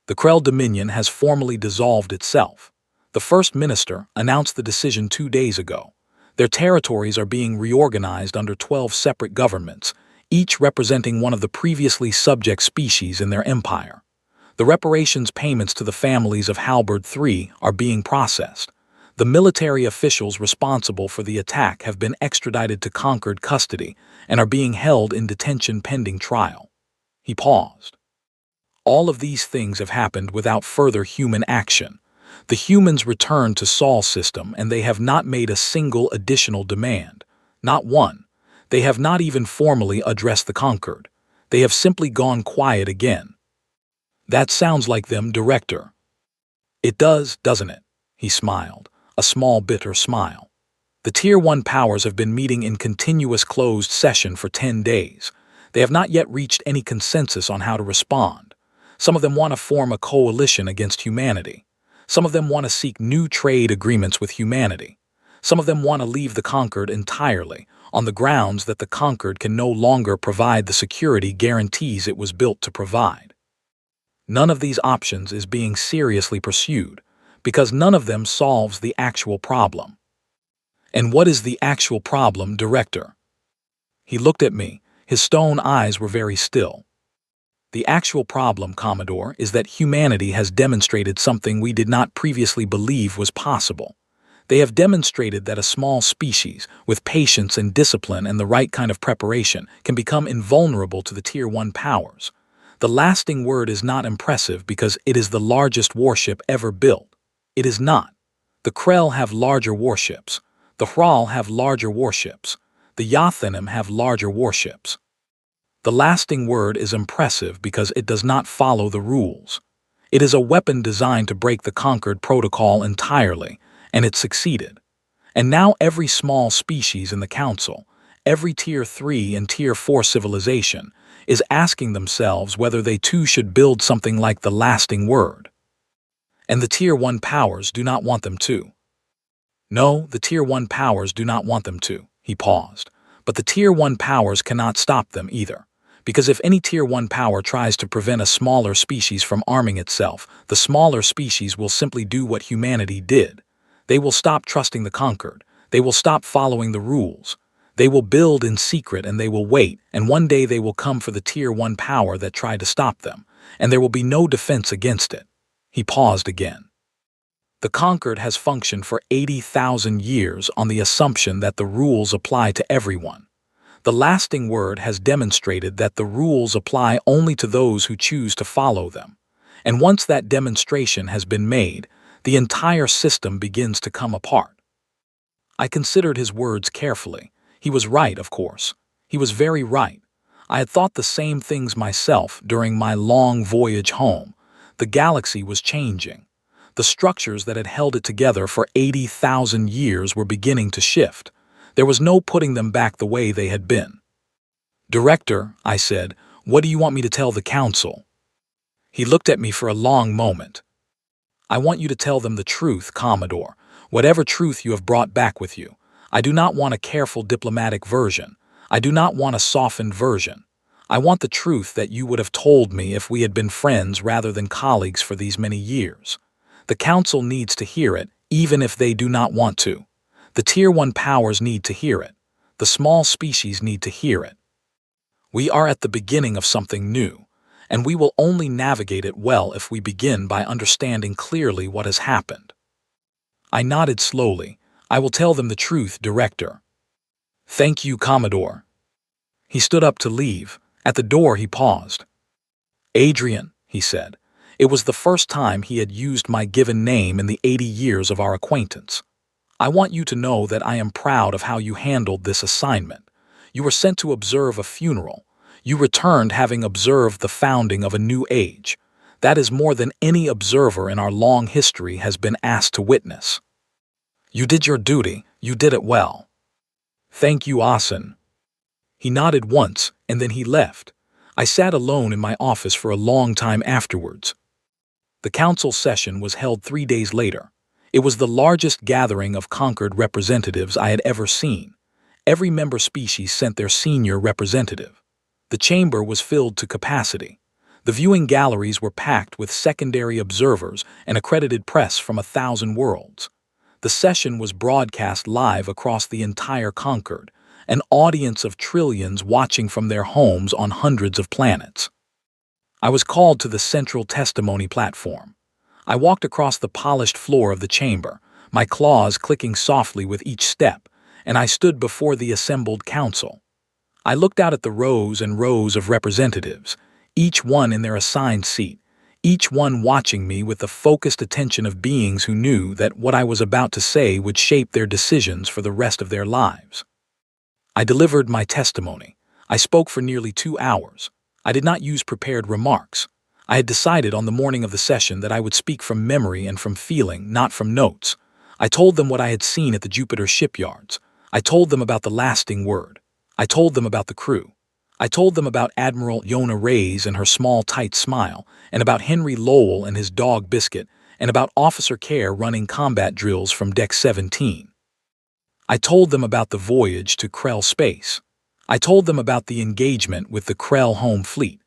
"The Krell Dominion has formally dissolved itself. The First Minister announced the decision 2 days ago. Their territories are being reorganized under 12 separate governments, each representing one of the previously subject species in their empire. The reparations payments to the families of Halberd III are being processed. The military officials responsible for the attack have been extradited to Concord custody and are being held in detention pending trial." He paused. "All of these things have happened without further human action. The humans returned to Sol system and they have not made a single additional demand. Not one. They have not even formally addressed the Concord. They have simply gone quiet again." "That sounds like them, Director." "It does, doesn't it?" He smiled, a small bitter smile. "The Tier 1 powers have been meeting in continuous closed session for 10 days. They have not yet reached any consensus on how to respond. Some of them want to form a coalition against humanity. Some of them want to seek new trade agreements with humanity. Some of them want to leave the Concord entirely, on the grounds that the Concord can no longer provide the security guarantees it was built to provide. None of these options is being seriously pursued, because none of them solves the actual problem." "And what is the actual problem, Director?" He looked at me. His stone eyes were very still. "The actual problem, Commodore, is that humanity has demonstrated something we did not previously believe was possible. They have demonstrated that a small species, with patience and discipline and the right kind of preparation, can become invulnerable to the Tier 1 powers. The lasting word is not impressive because it is the largest warship ever built. It is not. The Krell have larger warships. The Hral have larger warships. The Yathanim have larger warships. The lasting word is impressive because it does not follow the rules. It is a weapon designed to break the Concord Protocol entirely, and it succeeded. And now every small species in the Council, every Tier 3 and Tier 4 civilization, is asking themselves whether they too should build something like the lasting word. And the Tier 1 powers do not want them to. No, the Tier 1 powers do not want them to." He paused. "But the Tier 1 powers cannot stop them either. Because if any Tier 1 power tries to prevent a smaller species from arming itself, the smaller species will simply do what humanity did. They will stop trusting the Conquered. They will stop following the rules. They will build in secret and they will wait, and one day they will come for the Tier 1 power that tried to stop them, and there will be no defense against it." He paused again. "The Conquered has functioned for 80,000 years on the assumption that the rules apply to everyone. The lasting word has demonstrated that the rules apply only to those who choose to follow them. And once that demonstration has been made, the entire system begins to come apart." I considered his words carefully. He was right, of course. He was very right. I had thought the same things myself during my long voyage home. The galaxy was changing. The structures that had held it together for 80,000 years were beginning to shift. There was no putting them back the way they had been. "Director," I said, "what do you want me to tell the Council?" He looked at me for a long moment. "I want you to tell them the truth, Commodore, whatever truth you have brought back with you. I do not want a careful diplomatic version. I do not want a softened version. I want the truth that you would have told me if we had been friends rather than colleagues for these many years. The Council needs to hear it, even if they do not want to. The Tier 1 powers need to hear it. The small species need to hear it. We are at the beginning of something new, and we will only navigate it well if we begin by understanding clearly what has happened. I nodded slowly. I will tell them the truth, Director. Thank you, Commodore. He stood up to leave. At the door he paused. Adrian, he said. It was the first time he had used my given name in the 80 years of our acquaintance. I want you to know that I am proud of how you handled this assignment. You were sent to observe a funeral. You returned having observed the founding of a new age. That is more than any observer in our long history has been asked to witness. You did your duty. You did it well. Thank you, Asen. He nodded once, and then he left. I sat alone in my office for a long time afterwards. The council session was held 3 days later. It was the largest gathering of conquered representatives I had ever seen. Every member species sent their senior representative. The chamber was filled to capacity. The viewing galleries were packed with secondary observers and accredited press from 1,000 worlds. The session was broadcast live across the entire Concord, an audience of trillions watching from their homes on hundreds of planets. I was called to the central testimony platform. I walked across the polished floor of the chamber, my claws clicking softly with each step, and I stood before the assembled council. I looked out at the rows and rows of representatives, each one in their assigned seat, each one watching me with the focused attention of beings who knew that what I was about to say would shape their decisions for the rest of their lives. I delivered my testimony. I spoke for nearly 2 hours. I did not use prepared remarks. I had decided on the morning of the session that I would speak from memory and from feeling, not from notes. I told them what I had seen at the Jupiter shipyards. I told them about the lasting word. I told them about the crew. I told them about Admiral Yona Reyes and her small, tight smile, and about Henry Lowell and his dog Biscuit, and about Officer Care running combat drills from Deck 17. I told them about the voyage to Krell space. I told them about the engagement with the Krell home fleet.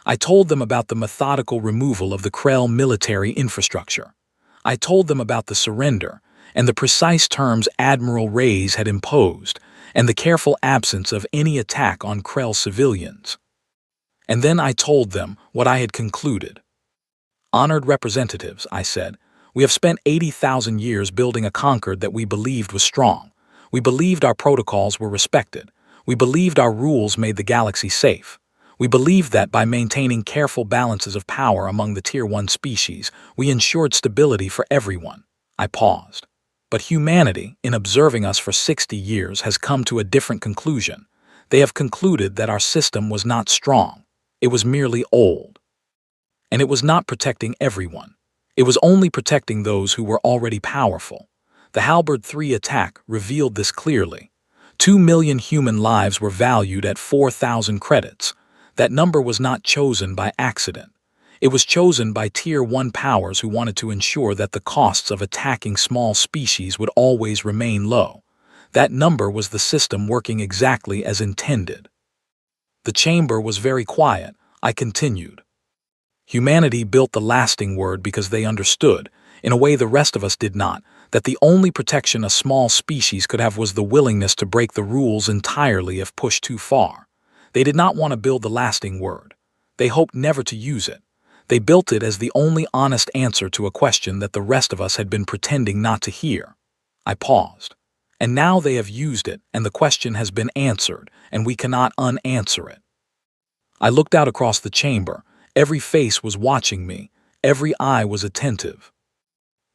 I told them about the methodical removal of the Krell military infrastructure. I told them about the surrender and the precise terms Admiral Reyes had imposed, and the careful absence of any attack on Krell civilians. And then I told them what I had concluded. Honored representatives, I said, we have spent 80,000 years building a Concord that we believed was strong. We believed our protocols were respected. We believed our rules made the galaxy safe. We believed that by maintaining careful balances of power among the Tier 1 species, we ensured stability for everyone. I paused. But humanity, in observing us for 60 years, has come to a different conclusion. They have concluded that our system was not strong. It was merely old. And it was not protecting everyone. It was only protecting those who were already powerful. The Halberd 3 attack revealed this clearly. 2 million human lives were valued at 4,000 credits. That number was not chosen by accident. It was chosen by Tier 1 powers who wanted to ensure that the costs of attacking small species would always remain low. That number was the system working exactly as intended. The chamber was very quiet. I continued. Humanity built the lasting word because they understood, in a way the rest of us did not, that the only protection a small species could have was the willingness to break the rules entirely if pushed too far. They did not want to build the lasting word. They hoped never to use it. They built it as the only honest answer to a question that the rest of us had been pretending not to hear. I paused. And now they have used it, and the question has been answered, and we cannot unanswer it. I looked out across the chamber. Every face was watching me. Every eye was attentive.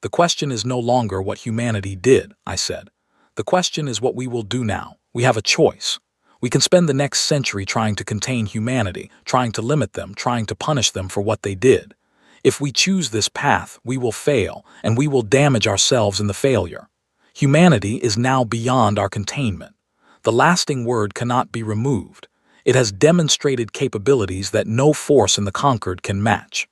The question is no longer what humanity did, I said. The question is what we will do now. We have a choice. We can spend the next century trying to contain humanity, trying to limit them, trying to punish them for what they did. If we choose this path, we will fail, and we will damage ourselves in the failure. Humanity is now beyond our containment. The lasting word cannot be removed. It has demonstrated capabilities that no force in the Conquered can match.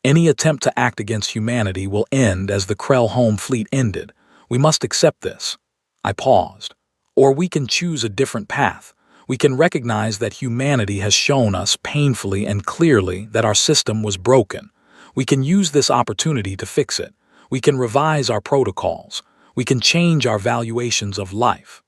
Any attempt to act against humanity will end as the Krell home fleet ended. We must accept this. I paused. Or we can choose a different path. We can recognize that humanity has shown us painfully and clearly that our system was broken. We can use this opportunity to fix it. We can revise our protocols. We can change our valuations of life.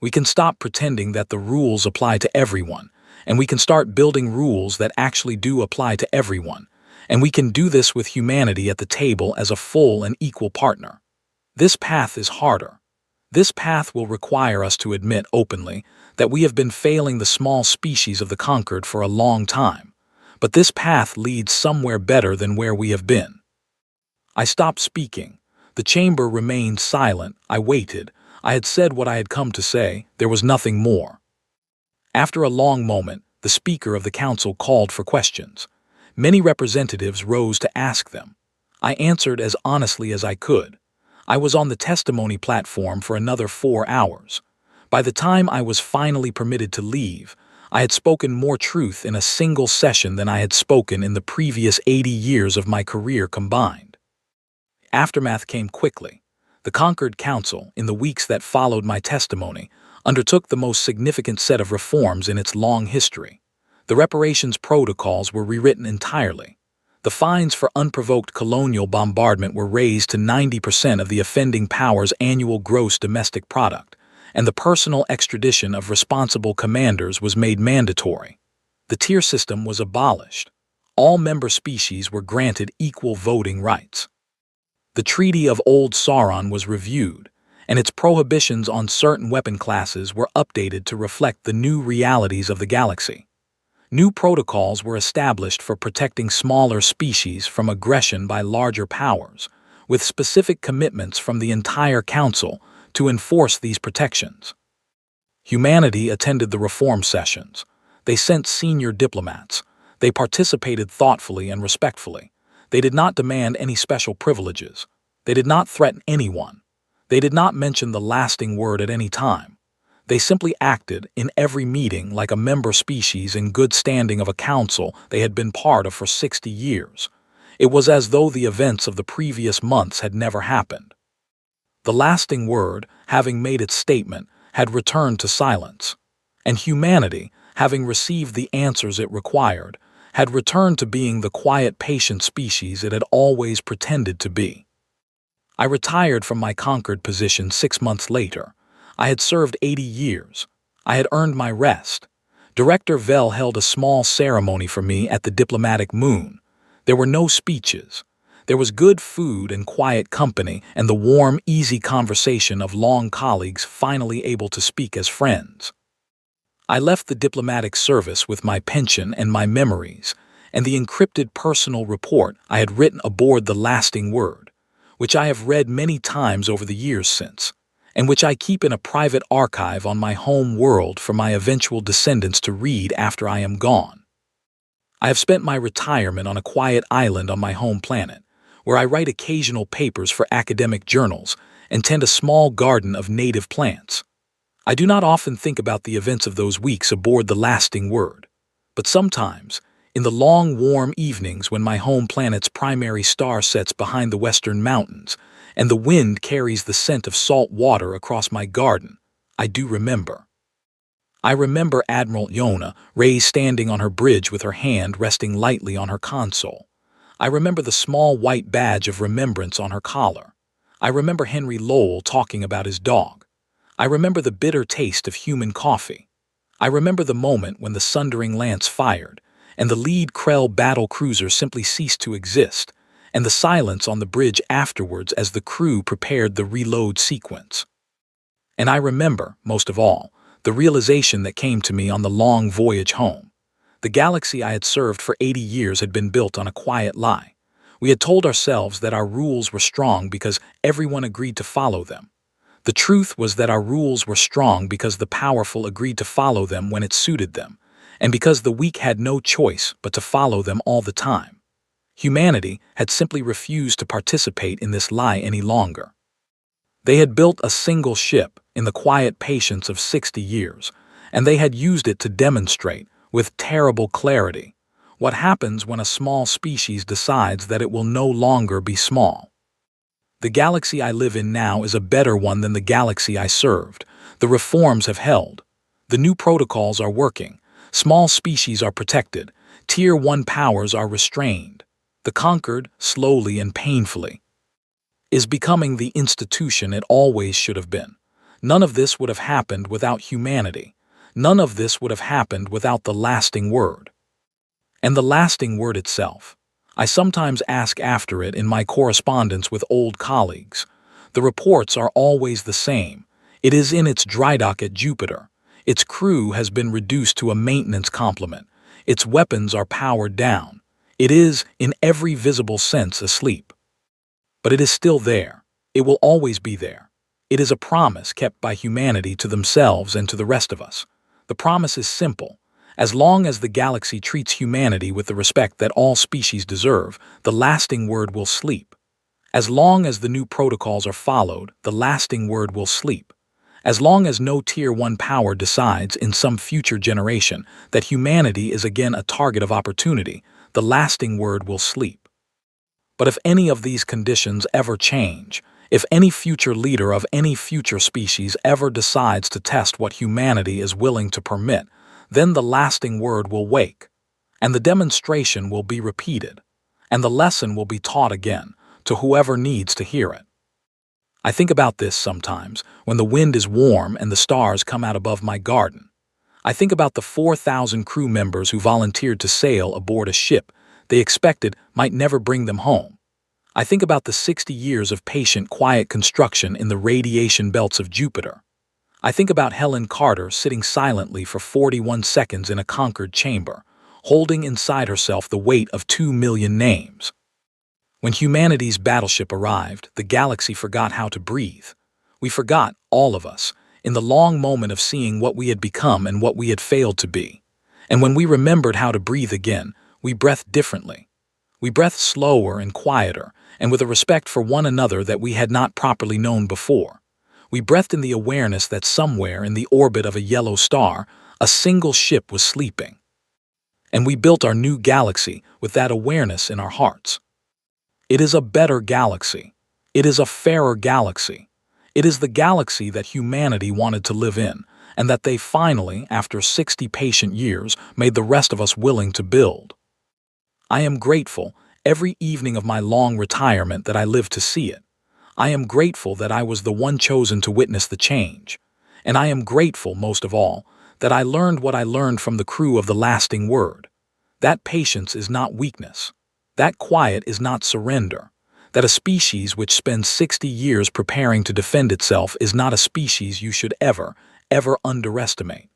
We can stop pretending that the rules apply to everyone, and we can start building rules that actually do apply to everyone. And we can do this with humanity at the table as a full and equal partner. This path is harder. This path will require us to admit openly that we have been failing the small species of the conquered for a long time. But this path leads somewhere better than where we have been. I stopped speaking. The chamber remained silent. I waited. I had said what I had come to say. There was nothing more. After a long moment, the Speaker of the Council called for questions. Many representatives rose to ask them. I answered as honestly as I could. I was on the testimony platform for another 4 hours. By the time I was finally permitted to leave, I had spoken more truth in a single session than I had spoken in the previous 80 years of my career combined. Aftermath came quickly. The Conquered Council, in the weeks that followed my testimony, undertook the most significant set of reforms in its long history. The reparations protocols were rewritten entirely. The fines for unprovoked colonial bombardment were raised to 90% of the offending power's annual gross domestic product, and the personal extradition of responsible commanders was made mandatory. The tier system was abolished. All member species were granted equal voting rights. The Treaty of Old Sauron was reviewed, and its prohibitions on certain weapon classes were updated to reflect the new realities of the galaxy. New protocols were established for protecting smaller species from aggression by larger powers, with specific commitments from the entire Council to enforce these protections. Humanity attended the reform sessions. They sent senior diplomats. They participated thoughtfully and respectfully. They did not demand any special privileges. They did not threaten anyone. They did not mention the lasting word at any time. They simply acted in every meeting like a member species in good standing of a council they had been part of for 60 years. It was as though the events of the previous months had never happened. The lasting word, having made its statement, had returned to silence. And humanity, having received the answers it required, had returned to being the quiet, patient species it had always pretended to be. I retired from my conquered position 6 months later. I had served 80 years. I had earned my rest. Director Vell held a small ceremony for me at the Diplomatic Moon. There were no speeches. There was good food and quiet company and the warm, easy conversation of long colleagues finally able to speak as friends. I left the diplomatic service with my pension and my memories, and the encrypted personal report I had written aboard the lasting word, which I have read many times over the years since, and which I keep in a private archive on my home world for my eventual descendants to read after I am gone. I have spent my retirement on a quiet island on my home planet, where I write occasional papers for academic journals and tend a small garden of native plants. I do not often think about the events of those weeks aboard the lasting word, but sometimes, in the long, warm evenings when my home planet's primary star sets behind the western mountains, and the wind carries the scent of salt water across my garden, I do remember. I remember Admiral Yona, Ray standing on her bridge with her hand resting lightly on her console. I remember the small white badge of remembrance on her collar. I remember Henry Lowell talking about his dog. I remember the bitter taste of human coffee. I remember the moment when the sundering lance fired, and the lead Krell battle cruiser simply ceased to exist, and the silence on the bridge afterwards as the crew prepared the reload sequence. And I remember, most of all, the realization that came to me on the long voyage home. The galaxy I had served for 80 years had been built on a quiet lie. We had told ourselves that our rules were strong because everyone agreed to follow them. The truth was that our rules were strong because the powerful agreed to follow them when it suited them, and because the weak had no choice but to follow them all the time. Humanity had simply refused to participate in this lie any longer. They had built a single ship in the quiet patience of 60 years, and they had used it to demonstrate, with terrible clarity, what happens when a small species decides that it will no longer be small. The galaxy I live in now is a better one than the galaxy I served. The reforms have held. The new protocols are working. Small species are protected. Tier 1 powers are restrained. The conquered, slowly and painfully, is becoming the institution it always should have been. None of this would have happened without humanity. None of this would have happened without the lasting word. And the lasting word itself. I sometimes ask after it in my correspondence with old colleagues. The reports are always the same. It is in its dry dock at Jupiter. Its crew has been reduced to a maintenance complement. Its weapons are powered down. It is, in every visible sense, asleep. But it is still there. It will always be there. It is a promise kept by humanity to themselves and to the rest of us. The promise is simple. As long as the galaxy treats humanity with the respect that all species deserve, the lasting word will sleep. As long as the new protocols are followed, the lasting word will sleep. As long as no Tier 1 power decides in some future generation that humanity is again a target of opportunity, the lasting word will sleep. But if any of these conditions ever change, if any future leader of any future species ever decides to test what humanity is willing to permit, then the lasting word will wake, and the demonstration will be repeated, and the lesson will be taught again to whoever needs to hear it. I think about this sometimes when the wind is warm and the stars come out above my garden. I think about the 4,000 crew members who volunteered to sail aboard a ship they expected might never bring them home. I think about the 60 years of patient, quiet construction in the radiation belts of Jupiter. I think about Helen Carter sitting silently for 41 seconds in a conquered chamber, holding inside herself the weight of 2 million names. When humanity's battleship arrived, the galaxy forgot how to breathe. We forgot, all of us, in the long moment of seeing what we had become and what we had failed to be. And when we remembered how to breathe again, we breathed differently. We breathed slower and quieter, and with a respect for one another that we had not properly known before. We breathed in the awareness that somewhere in the orbit of a yellow star, a single ship was sleeping. And we built our new galaxy with that awareness in our hearts. It is a better galaxy. It is a fairer galaxy. It is the galaxy that humanity wanted to live in, and that they finally, after 60 patient years, made the rest of us willing to build. I am grateful every evening of my long retirement that I lived to see it. I am grateful that I was the one chosen to witness the change. And I am grateful, most of all, that I learned what I learned from the crew of the lasting word. That patience is not weakness. That quiet is not surrender. That a species which spends 60 years preparing to defend itself is not a species you should ever underestimate.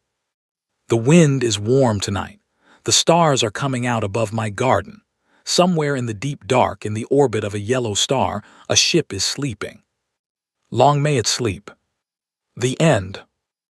The wind is warm tonight. The stars are coming out above my garden. Somewhere in the deep dark, in the orbit of a yellow star, a ship is sleeping. Long may it sleep. The end.